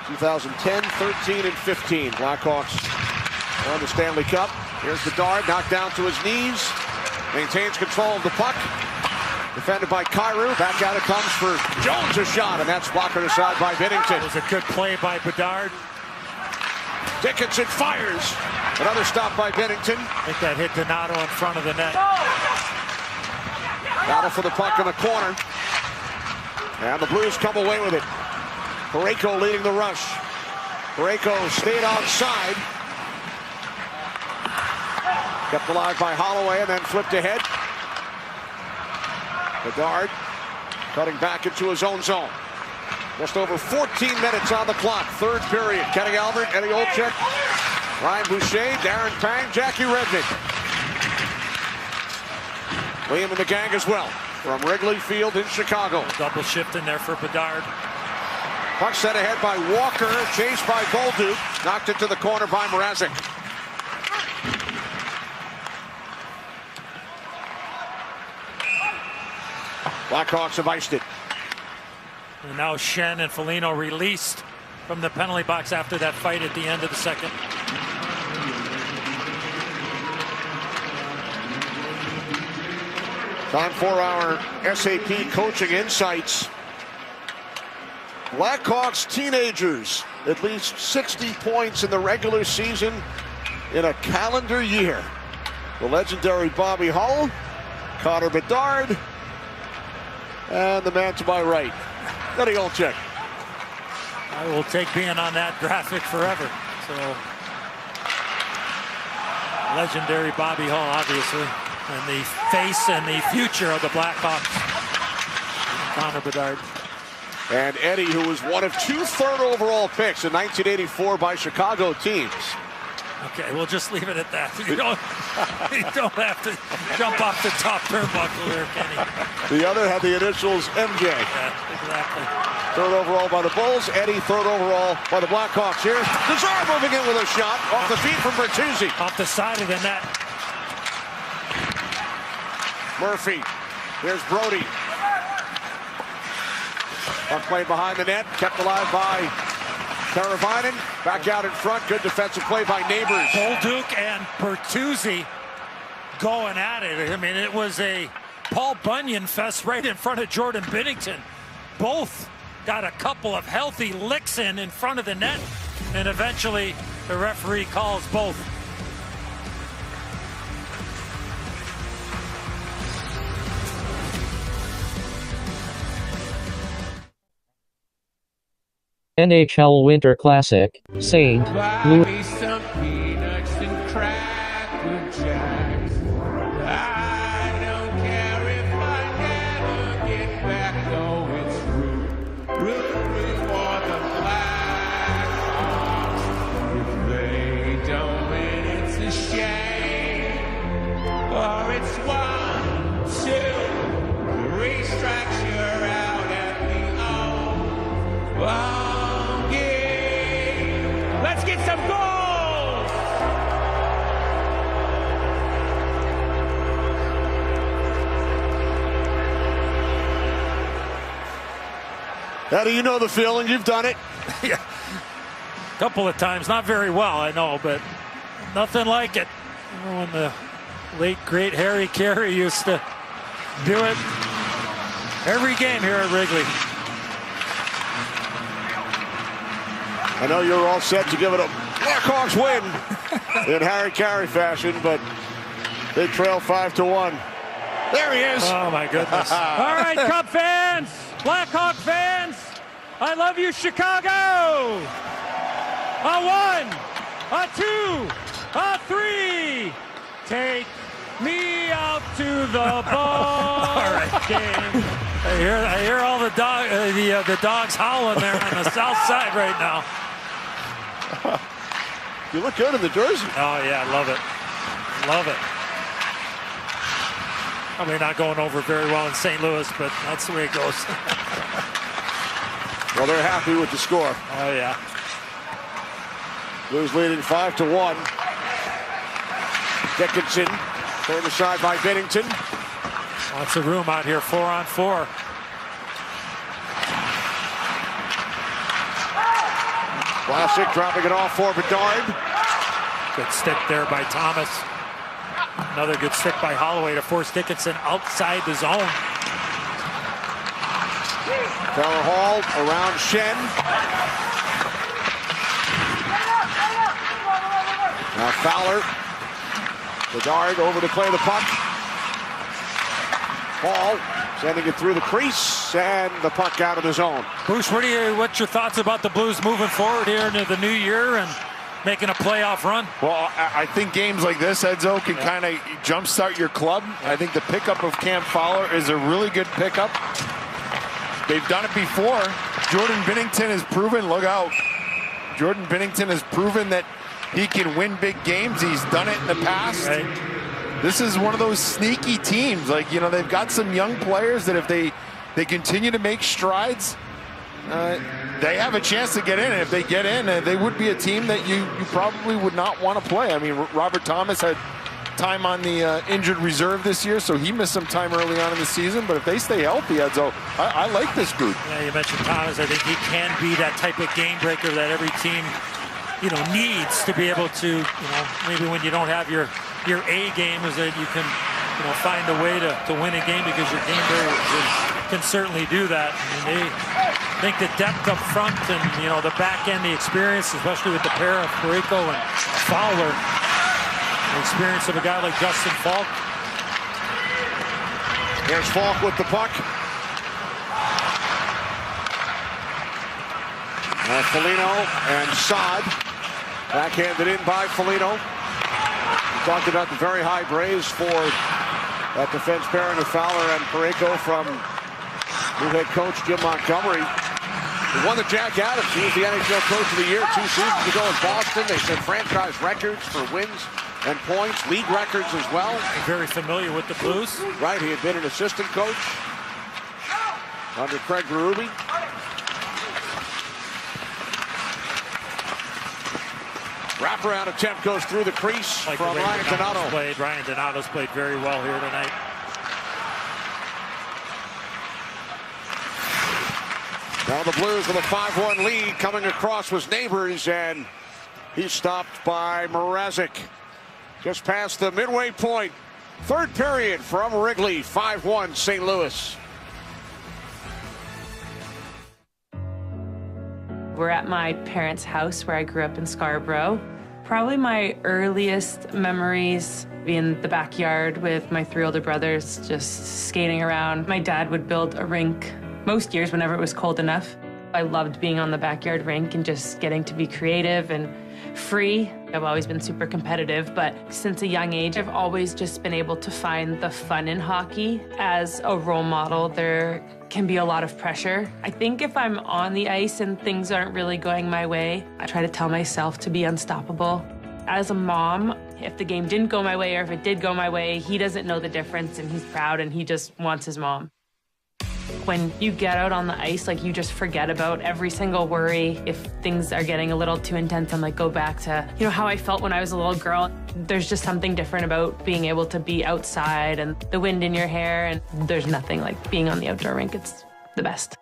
2010, 13, and 15. Blackhawks won the Stanley Cup. Here's Bedard, knocked down to his knees. Maintains control of the puck. Defended by Kyrou. Back out it comes for Jones, a shot, and that's blocked aside by Binnington. It was a good play by Bedard. Dickinson fires. Another stop by Binnington. I think that hit Donato in front of the net. Battle for the puck in the corner. And the Blues come away with it. Parayko leading the rush. Parayko stayed outside. Kept alive by Holloway and then flipped ahead. Bedard cutting back into his own zone. Just over 14 minutes on the clock. Third period. Kenny Albert, Eddie Olczyk, Ryan Boucher, Darren Pang, Jackie Redmond. Liam and the gang as well from Wrigley Field in Chicago. Double shift in there for Bedard. Puck set ahead by Walker, chased by Bolduc. Knocked it to the corner by Mrazek. Blackhawks have iced it. And now Shen and Foligno released from the penalty box after that fight at the end of the second. Time for our SAP coaching insights. Blackhawks teenagers, at least 60 points in the regular season in a calendar year. The legendary Bobby Hull, Connor Bedard, and the man to my right, Eddie Olczyk. I will take being on that graphic forever. So, legendary Bobby Hull, obviously, and the face and the future of the Blackhawks, Connor Bedard. And Eddie, who was one of 2 third overall picks in 1984 by Chicago teams. Okay, we'll just leave it at that. You don't have to jump off the top turnbuckle there, Kenny. The other had the initials MJ. Yeah, exactly. Third overall by the Bulls. Eddie, third overall by the Blackhawks here. Nazar moving in with a shot off the feet from Bertuzzi. Off the side of the net. Murphy. Here's Brody. Puck played behind the net. Kept alive by Teravainen. Back out in front. Good defensive play by Neighbors. Bolduc and Bertuzzi going at it. I mean, it was a Paul Bunyan fest right in front of Jordan Binnington. Both got a couple of healthy licks in front of the net. And eventually the referee calls both. NHL Winter Classic, St. Louis. Buy me some peanuts and Cracker Jacks. I don't care if I never get back, though it's root for the Blackhawks. If they don't win, it's a shame. Or it's 1, 2, 3 strikes, you're out at the O. Let's get some goals! Eddie, you know the feeling. You've done it. Yeah. A couple of times. Not very well, I know, but nothing like it. You know, when the late, great Harry Carey used to do it every game here at Wrigley. I know you're all set to give it a Blackhawks win in Harry Carey fashion, but they trail 5-1. There he is. Oh, my goodness. All right, Cub fans, Blackhawk fans, I love you, Chicago. A 1, a 2, a 3. Take me out to the ball game. I hear all the dogs howling there on the south side right now. You look good in the jersey. Oh, yeah, love it. Love it. Probably not going over very well in St. Louis, but that's the way it goes. Well, they're happy with the score. Oh, yeah. Blues leading 5-1. Dickinson, turned aside by Binnington. Lots of room out here, 4-on-4. Classic dropping it off for Bedard. Good stick there by Thomas. Another good stick by Holloway to force Dickinson outside the zone. Taylor Hall around Shen. Now Fowler. Bedard over to play the puck. Hall sending it through the crease and the puck out of the zone. Bruce, what's your thoughts about the Blues moving forward here into the new year and making a playoff run? Well, I think games like this, Edzo, can kind of jumpstart your club. I think the pickup of Cam Fowler is a really good pickup. They've done it before. Jordan Binnington has proven, look out. Jordan Binnington has proven that he can win big games. He's done it in the past. Right. This is one of those sneaky teams. Like, you know, they've got some young players that if they continue to make strides, they have a chance to get in. And if they get in, they would be a team that you probably would not want to play. I mean, Robert Thomas had time on the injured reserve this year, so he missed some time early on in the season. But if they stay healthy, Edzo, I like this group. Yeah, you mentioned Thomas. I think he can be that type of game breaker that every team, you know, needs to be able to, you know, maybe when you don't have your A game, is that you can, you know, find a way to win a game, because your game breakers can certainly do that. I mean, they think the depth up front and, you know, the back end, the experience, especially with the pair of Parayko and Fowler, the experience of a guy like Justin Falk. Here's Falk with the puck. Foligno and Saad. Backhanded in by Foligno. We talked about the very high praise for that defense pairing of Fowler and Parayko from new head coach Jim Montgomery. He won the Jack Adams. He was the NHL Coach of the Year 2 seasons ago in Boston. They set franchise records for wins and points, league records as well. Very familiar with the Blues. Right, he had been an assistant coach under Craig Berube. Wraparound attempt goes through the crease like from Ryan Donato. Ryan Donato's played very well here tonight. Now the Blues with a 5-1 lead. Coming across was Neighbors, and he's stopped by Mrazek. Just past the midway point. Third period from Wrigley. 5-1 St. Louis. We're at my parents' house where I grew up in Scarborough. Probably my earliest memories being in the backyard with my 3 older brothers, just skating around. My dad would build a rink most years whenever it was cold enough. I loved being on the backyard rink and just getting to be creative and free. I've always been super competitive, but since a young age, I've always just been able to find the fun in hockey. As a role model, there can be a lot of pressure. I think if I'm on the ice and things aren't really going my way, I try to tell myself to be unstoppable. As a mom, if the game didn't go my way or if it did go my way, he doesn't know the difference and he's proud and he just wants his mom. When you get out on the ice, like, you just forget about every single worry. If things are getting a little too intense, I'm like, go back to, you know, how I felt when I was a little girl. There's just something different about being able to be outside and the wind in your hair, and there's nothing like being on the outdoor rink. It's the best.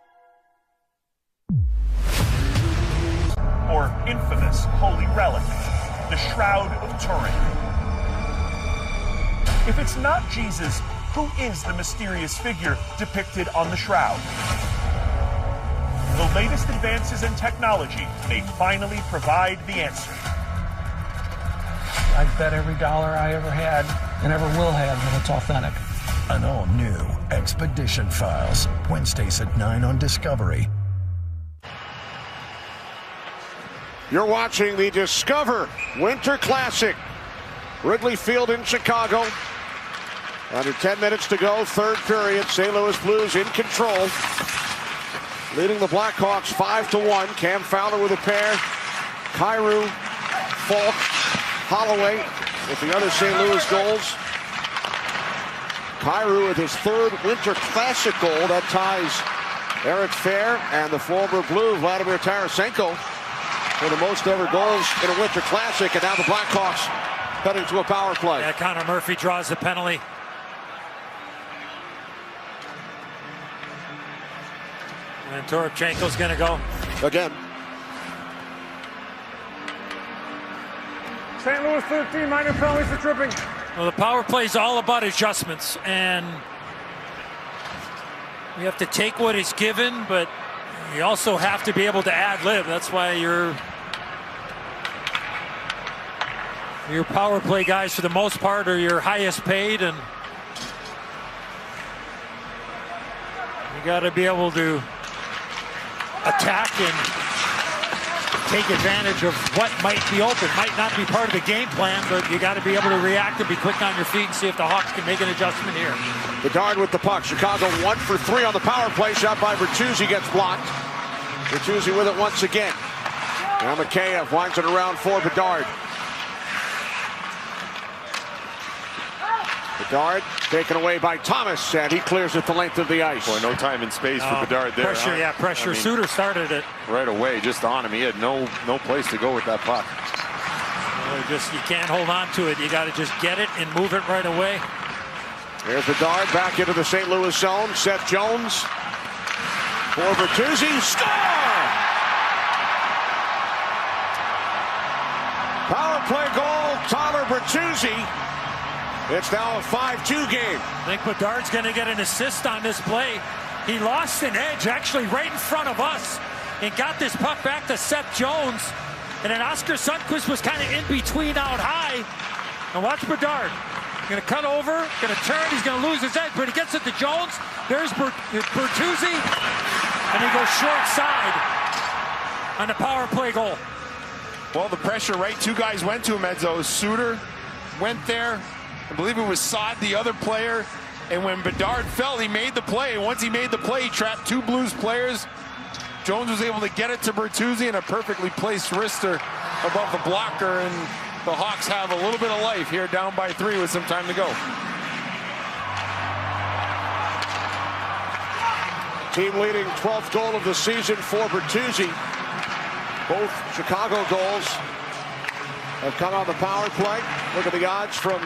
Or infamous holy relic, the Shroud of Turin. If it's not Jesus, who is the mysterious figure depicted on the shroud? The latest advances in technology may finally provide the answer. I'd bet every dollar I ever had and ever will have that it's authentic. An all-new Expedition Files, Wednesdays at 9 on Discovery. You're watching the Discover Winter Classic. Wrigley Field in Chicago. Under 10 minutes to go, third period. St. Louis Blues in control. Leading the Blackhawks 5-1. Cam Fowler with a pair. Kyrou, Falk, Holloway with the other St. Louis goals. Kyrou with his third Winter Classic goal. That ties Eric Fair and the former Blue Vladimir Tarasenko for the most ever goals in a Winter Classic. And now the Blackhawks heading to a power play. Yeah, Connor Murphy draws the penalty. And Toropchenko's going to go. Again. St. Louis 13, minor penalties for tripping. Well, the power play is all about adjustments, and You have to take what is given, but you also have to be able to ad-lib. That's why your power play guys, for the most part, are your highest paid, and you got to be able to attack and take advantage of what might be open. Might not be part of the game plan, but you got to be able to react and be quick on your feet and see if the Hawks can make an adjustment here. Bedard with the puck. Chicago 1 for 3 on the power play. Shot by Bertuzzi gets blocked. Bertuzzi with it once again. Now Mikheyev winds it around for Bedard. Bedard taken away by Thomas, and he clears it the length of the ice. Boy, no time and space for Bedard there. Pressure, huh? pressure. I mean, Suter started it right away, just on him. He had no place to go with that puck. You can't hold on to it. You got to just get it and move it right away. Here's Bedard back into the St. Louis zone. Seth Jones for Bertuzzi. Score! Power play goal, Tyler Bertuzzi. It's now a 5-2 game. I think Bedard's going to get an assist on this play. He lost an edge actually right in front of us and got this puck back to Seth Jones. And then Oscar Sundqvist was kind of in between out high. And watch Bedard. Going to cut over, going to turn, he's going to lose his edge, but he gets it to Jones. There's Bertuzzi, and he goes short side on the power play goal. Well, the pressure, right? Two guys went to him, Edzo. Suter went there. I believe it was Saad, the other player. And when Bedard fell, he made the play. Once he made the play, he trapped two Blues players. Jones was able to get it to Bertuzzi and a perfectly placed wrister above the blocker. And the Hawks have a little bit of life here, down by 3 with some time to go. Team leading 12th goal of the season for Bertuzzi. Both Chicago goals have come on the power play. Look at the odds from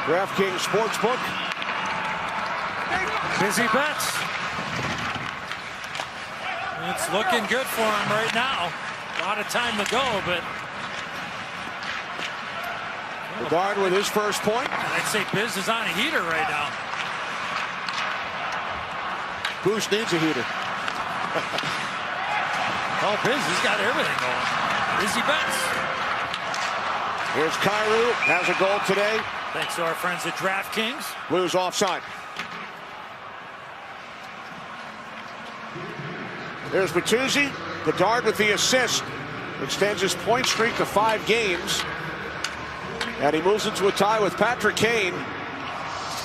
DraftKings Sportsbook. Busy bets. It's looking good for him right now. A lot of time to go, but Bedard with his first point. I'd say Biz is on a heater right now. Boosh needs a heater. Oh, Biz, he's got everything going. Busy bets. Here's Kyrou, has a goal today. Thanks to our friends at DraftKings. Blues offside. There's Bertuzzi. Bedard with the assist. Extends his point streak to 5 games. And he moves into a tie with Patrick Kane.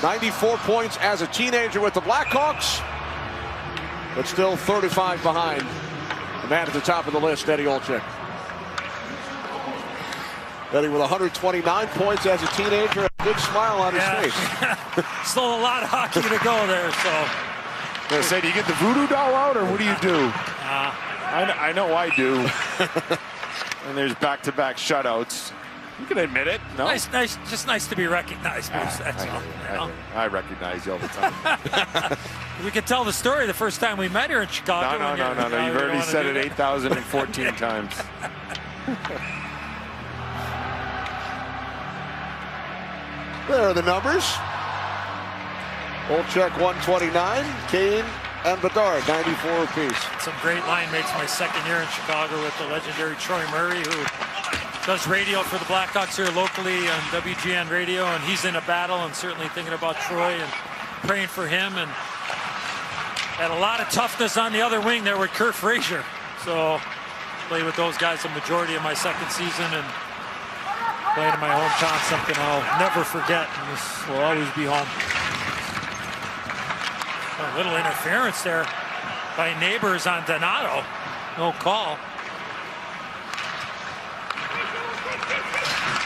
94 points as a teenager with the Blackhawks. But still 35 behind the man at the top of the list, Eddie Olczyk. Eddie with 129 points as a teenager. A big smile on his face. Still a lot of hockey to go there, so. I say, do you get the voodoo doll out, or what do you do? I know I do. And there's back-to-back shutouts. You can admit it. No? Nice, just nice to be recognized, Bruce. That's all. You know? I recognize you all the time. We could tell the story the first time we met here in Chicago. No. You've already said it 8,014 times. There are the numbers. Olczyk 129, Kane and Bedard 94 apiece. Some great line mates my second year in Chicago with the legendary Troy Murray, who does radio for the Blackhawks here locally on WGN radio, and he's in a battle, and certainly thinking about Troy and praying for him. And had a lot of toughness on the other wing there with Kurt Frazier. So played with those guys the majority of my second season, and playing in my hometown, something I'll never forget, and this will always be home. A little interference there by Neighbors on Donato. No call.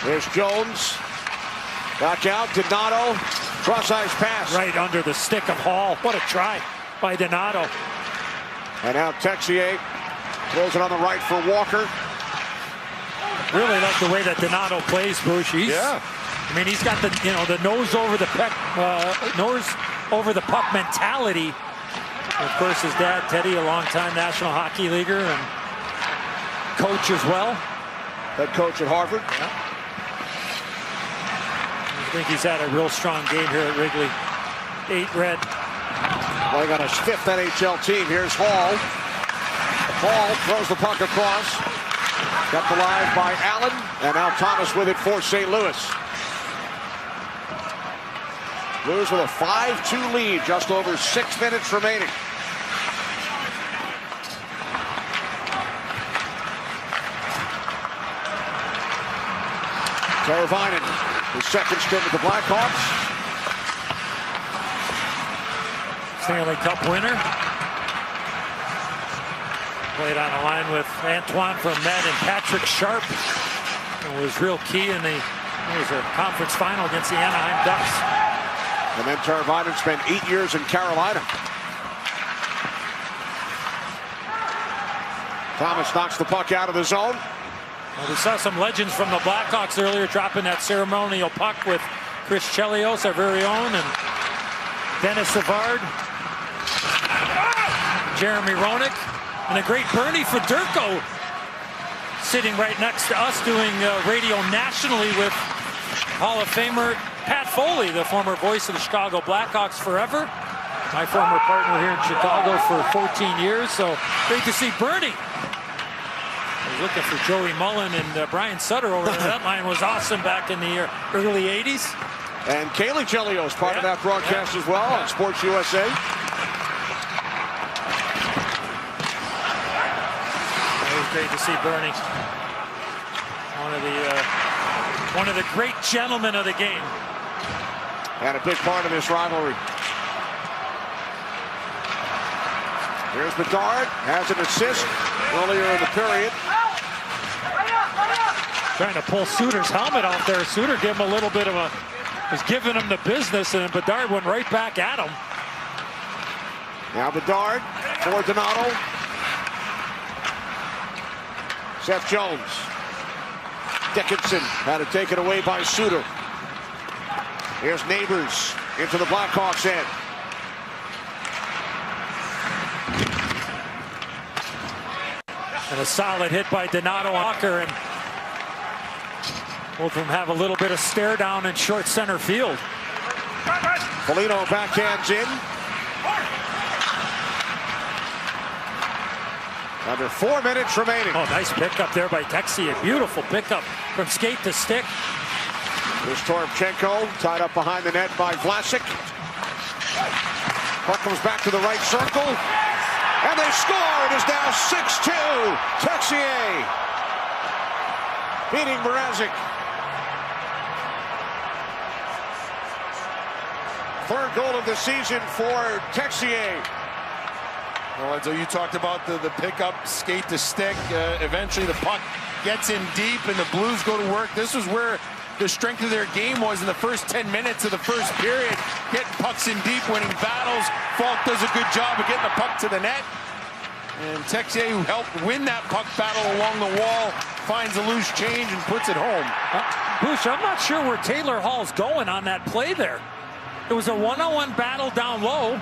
There's Jones. Back out, Donato. Cross-ice pass. Right under the stick of Hall. What a try by Donato. And now Texier throws it on the right for Walker. Really like the way that Donato plays, Bush. Yeah. I mean, he's got the the nose over the puck mentality. Of course, his dad Teddy, a longtime National Hockey Leaguer and coach as well. Head coach at Harvard. Yeah. I think he's had a real strong game here at Wrigley. 8 red. Playing on his 5th NHL team. Here's Hall. Hall throws the puck across. Kept alive by Allen, and now Thomas with it for St. Louis. Blues with a 5-2 lead, just over 6 minutes remaining. Teravainen, his second stint with the Blackhawks. Stanley Cup winner. Played on a line with Antoine Vermette and Patrick Sharp. It was real key in the conference final against the Anaheim Ducks. And then Teravainen spent 8 years in Carolina. Thomas knocks the puck out of the zone. Well, we saw some legends from the Blackhawks earlier dropping that ceremonial puck with Chris Chelios, our very own, and Dennis Savard, Jeremy Roenick, and a great Bernie Federko sitting right next to us doing radio nationally with Hall of Famer Pat Foley, the former voice of the Chicago Blackhawks forever. My former partner here in Chicago for 14 years, so great to see Bernie. I was looking for Joey Mullen, and Brian Sutter over there. That line was awesome back in the early 80s. And Kaylee Chelios part of that broadcast as well on Sports USA. It was great to see Bernie. One of the great gentlemen of the game. And a big part of this rivalry. Here's Bedard, has an assist earlier in the period. Trying to pull Suter's helmet off there. Suter gave him a little bit of was giving him the business, and Bedard went right back at him. Now Bedard for Donato. Seth Jones. Dickinson had it taken away by Suter. Here's Neighbors into the Blackhawks end. And a solid hit by Donato Walker, and both of them have a little bit of stare down in short center field. Foligno backhands in. Under 4 minutes remaining. Oh, nice pickup there by Texier. Beautiful pickup from skate to stick. Here's Toropchenko tied up behind the net by Vlasic. Puck comes back to the right circle. And they score. It is now 6-2. Texier beating Mrazek. Third goal of the season for Texier. Well, so you talked about the pickup, skate to stick. Eventually the puck gets in deep and the Blues go to work. This was where the strength of their game was in the first 10 minutes of the first period. Getting pucks in deep, winning battles. Falk does a good job of getting the puck to the net. And Texier, who helped win that puck battle along the wall, finds a loose change and puts it home. Bush, I'm not sure where Taylor Hall's going on that play there. It was a one-on-one battle down low.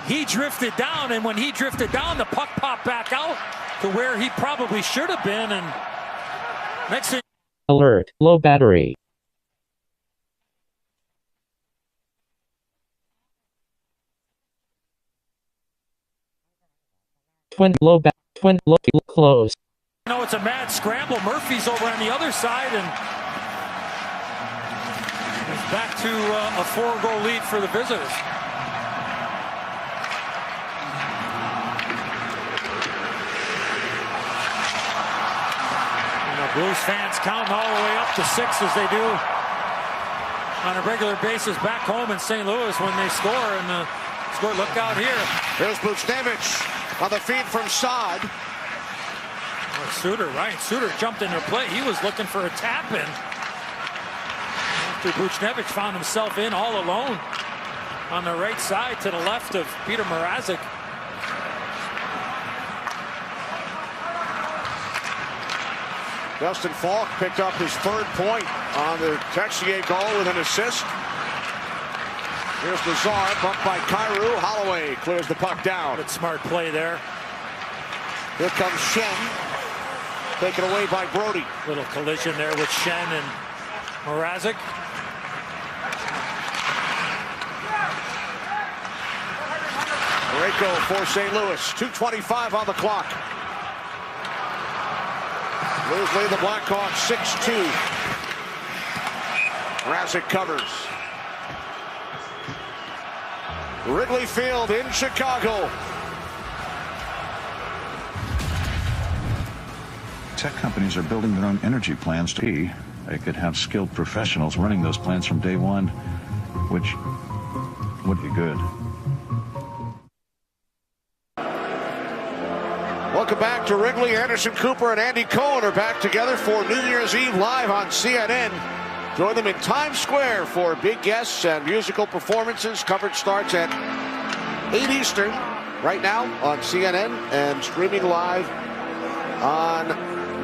He drifted down, and when he drifted down, the puck popped back out to where he probably should have been. And next thing. Alert, low battery. Twin low close. You know, it's a mad scramble. Murphy's over on the other side, and it's back to a 4-goal lead for the visitors. Blues fans counting all the way up to 6 as they do on a regular basis back home in St. Louis when they score. And score, look out here. There's Buchnevich on the feed from Saad. Ryan Suter jumped into play. He was looking for a tap in. After Buchnevich found himself in all alone on the right side to the left of Peter Mrazek. Dustin Falk picked up his 3rd point on the Texier goal with an assist. Here's Lazar, bumped by Kyrou. Holloway clears the puck down. Good smart play there. Here comes Shen. Taken away by Brody. Little collision there with Shen and Mrazek. Parayko for St. Louis. 2:25 on the clock. Blues lead the Blackhawks 6-2. Razik covers. Wrigley Field in Chicago. Tech companies are building their own energy plans to be. They could have skilled professionals running those plants from day one, which would be good. Welcome back to Wrigley. Anderson Cooper and Andy Cohen are back together for New Year's Eve live on CNN. Join them in Times Square for big guests and musical performances. Coverage starts at 8 Eastern right now on CNN and streaming live on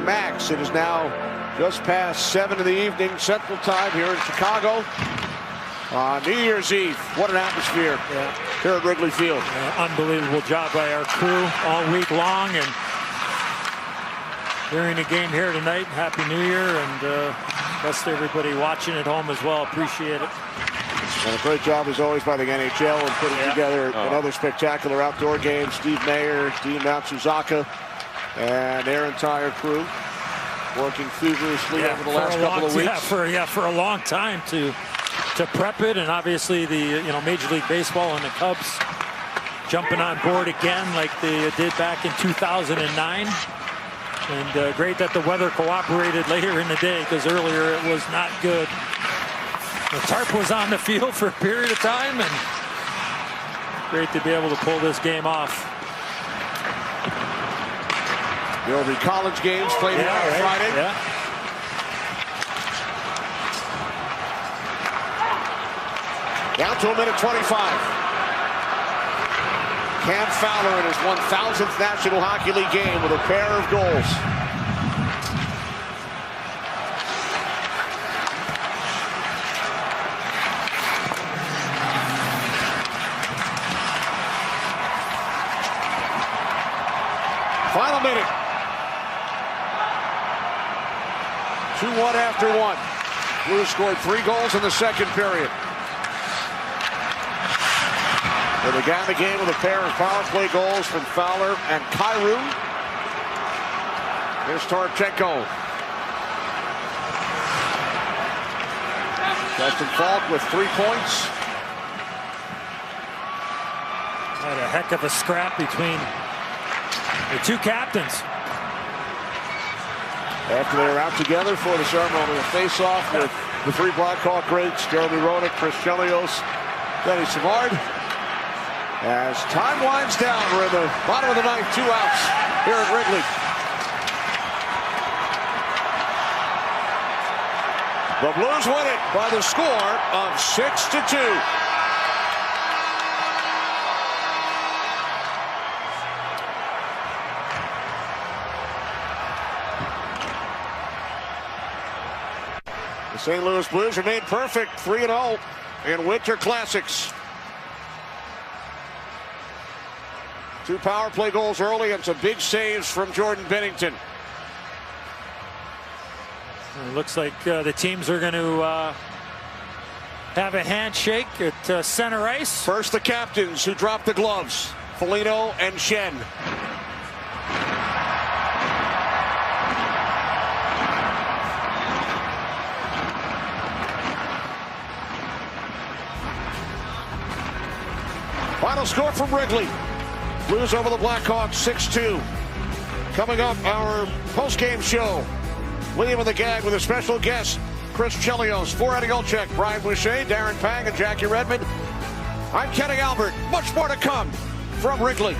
Max. It is now just past 7 in the evening Central Time here in Chicago on New Year's Eve. What an atmosphere here at Wrigley Field. Unbelievable job by our crew all week long, and during the game here tonight. Happy New Year, and best to everybody watching at home as well. Appreciate it. And a great job as always by the NHL in putting together another spectacular outdoor game. Steve Mayer, Dean Matsuzaka, and their entire crew working feverishly over the last couple of weeks. For a long time to prep it, and obviously the Major League Baseball and the Cubs jumping on board again like they did back in 2009. And great that the weather cooperated later in the day, because earlier it was not good. The tarp was on the field for a period of time, and great to be able to pull this game off. There'll be college games played on Friday. Yeah. Down to 1:25. Cam Fowler in his 1,000th National Hockey League game with a pair of goals. Final minute. 2-1 after one. Blues scored 3 goals in the second period. They began the game with a pair of power play goals from Fowler and Kyrou. Here's Toropchenko. Justin Falk with 3 points. Had a heck of a scrap between the two captains. After they were out together for the ceremonial face-off with the 3 Blackhawk greats, Jeremy Roenick, Chris Chelios, Denny Savard. As time winds down, we're in the bottom of the ninth, 2 outs here at Wrigley. The Blues win it by the score of 6-2. The St. Louis Blues remain perfect, 3-0 in Winter Classics. 2 power play goals early and some big saves from Jordan Binnington. It looks like the teams are going to have a handshake at center ice. First, the captains who dropped the gloves, Foligno and Schenn. Final score from Wrigley. Blues over the Blackhawks 6-2. Coming up, our post-game show. William and the Gang with a special guest, Chris Chelios, for Eddie Olczyk, Brian Boucher, Darren Pang, and Jackie Redmond. I'm Kenny Albert. Much more to come from Wrigley.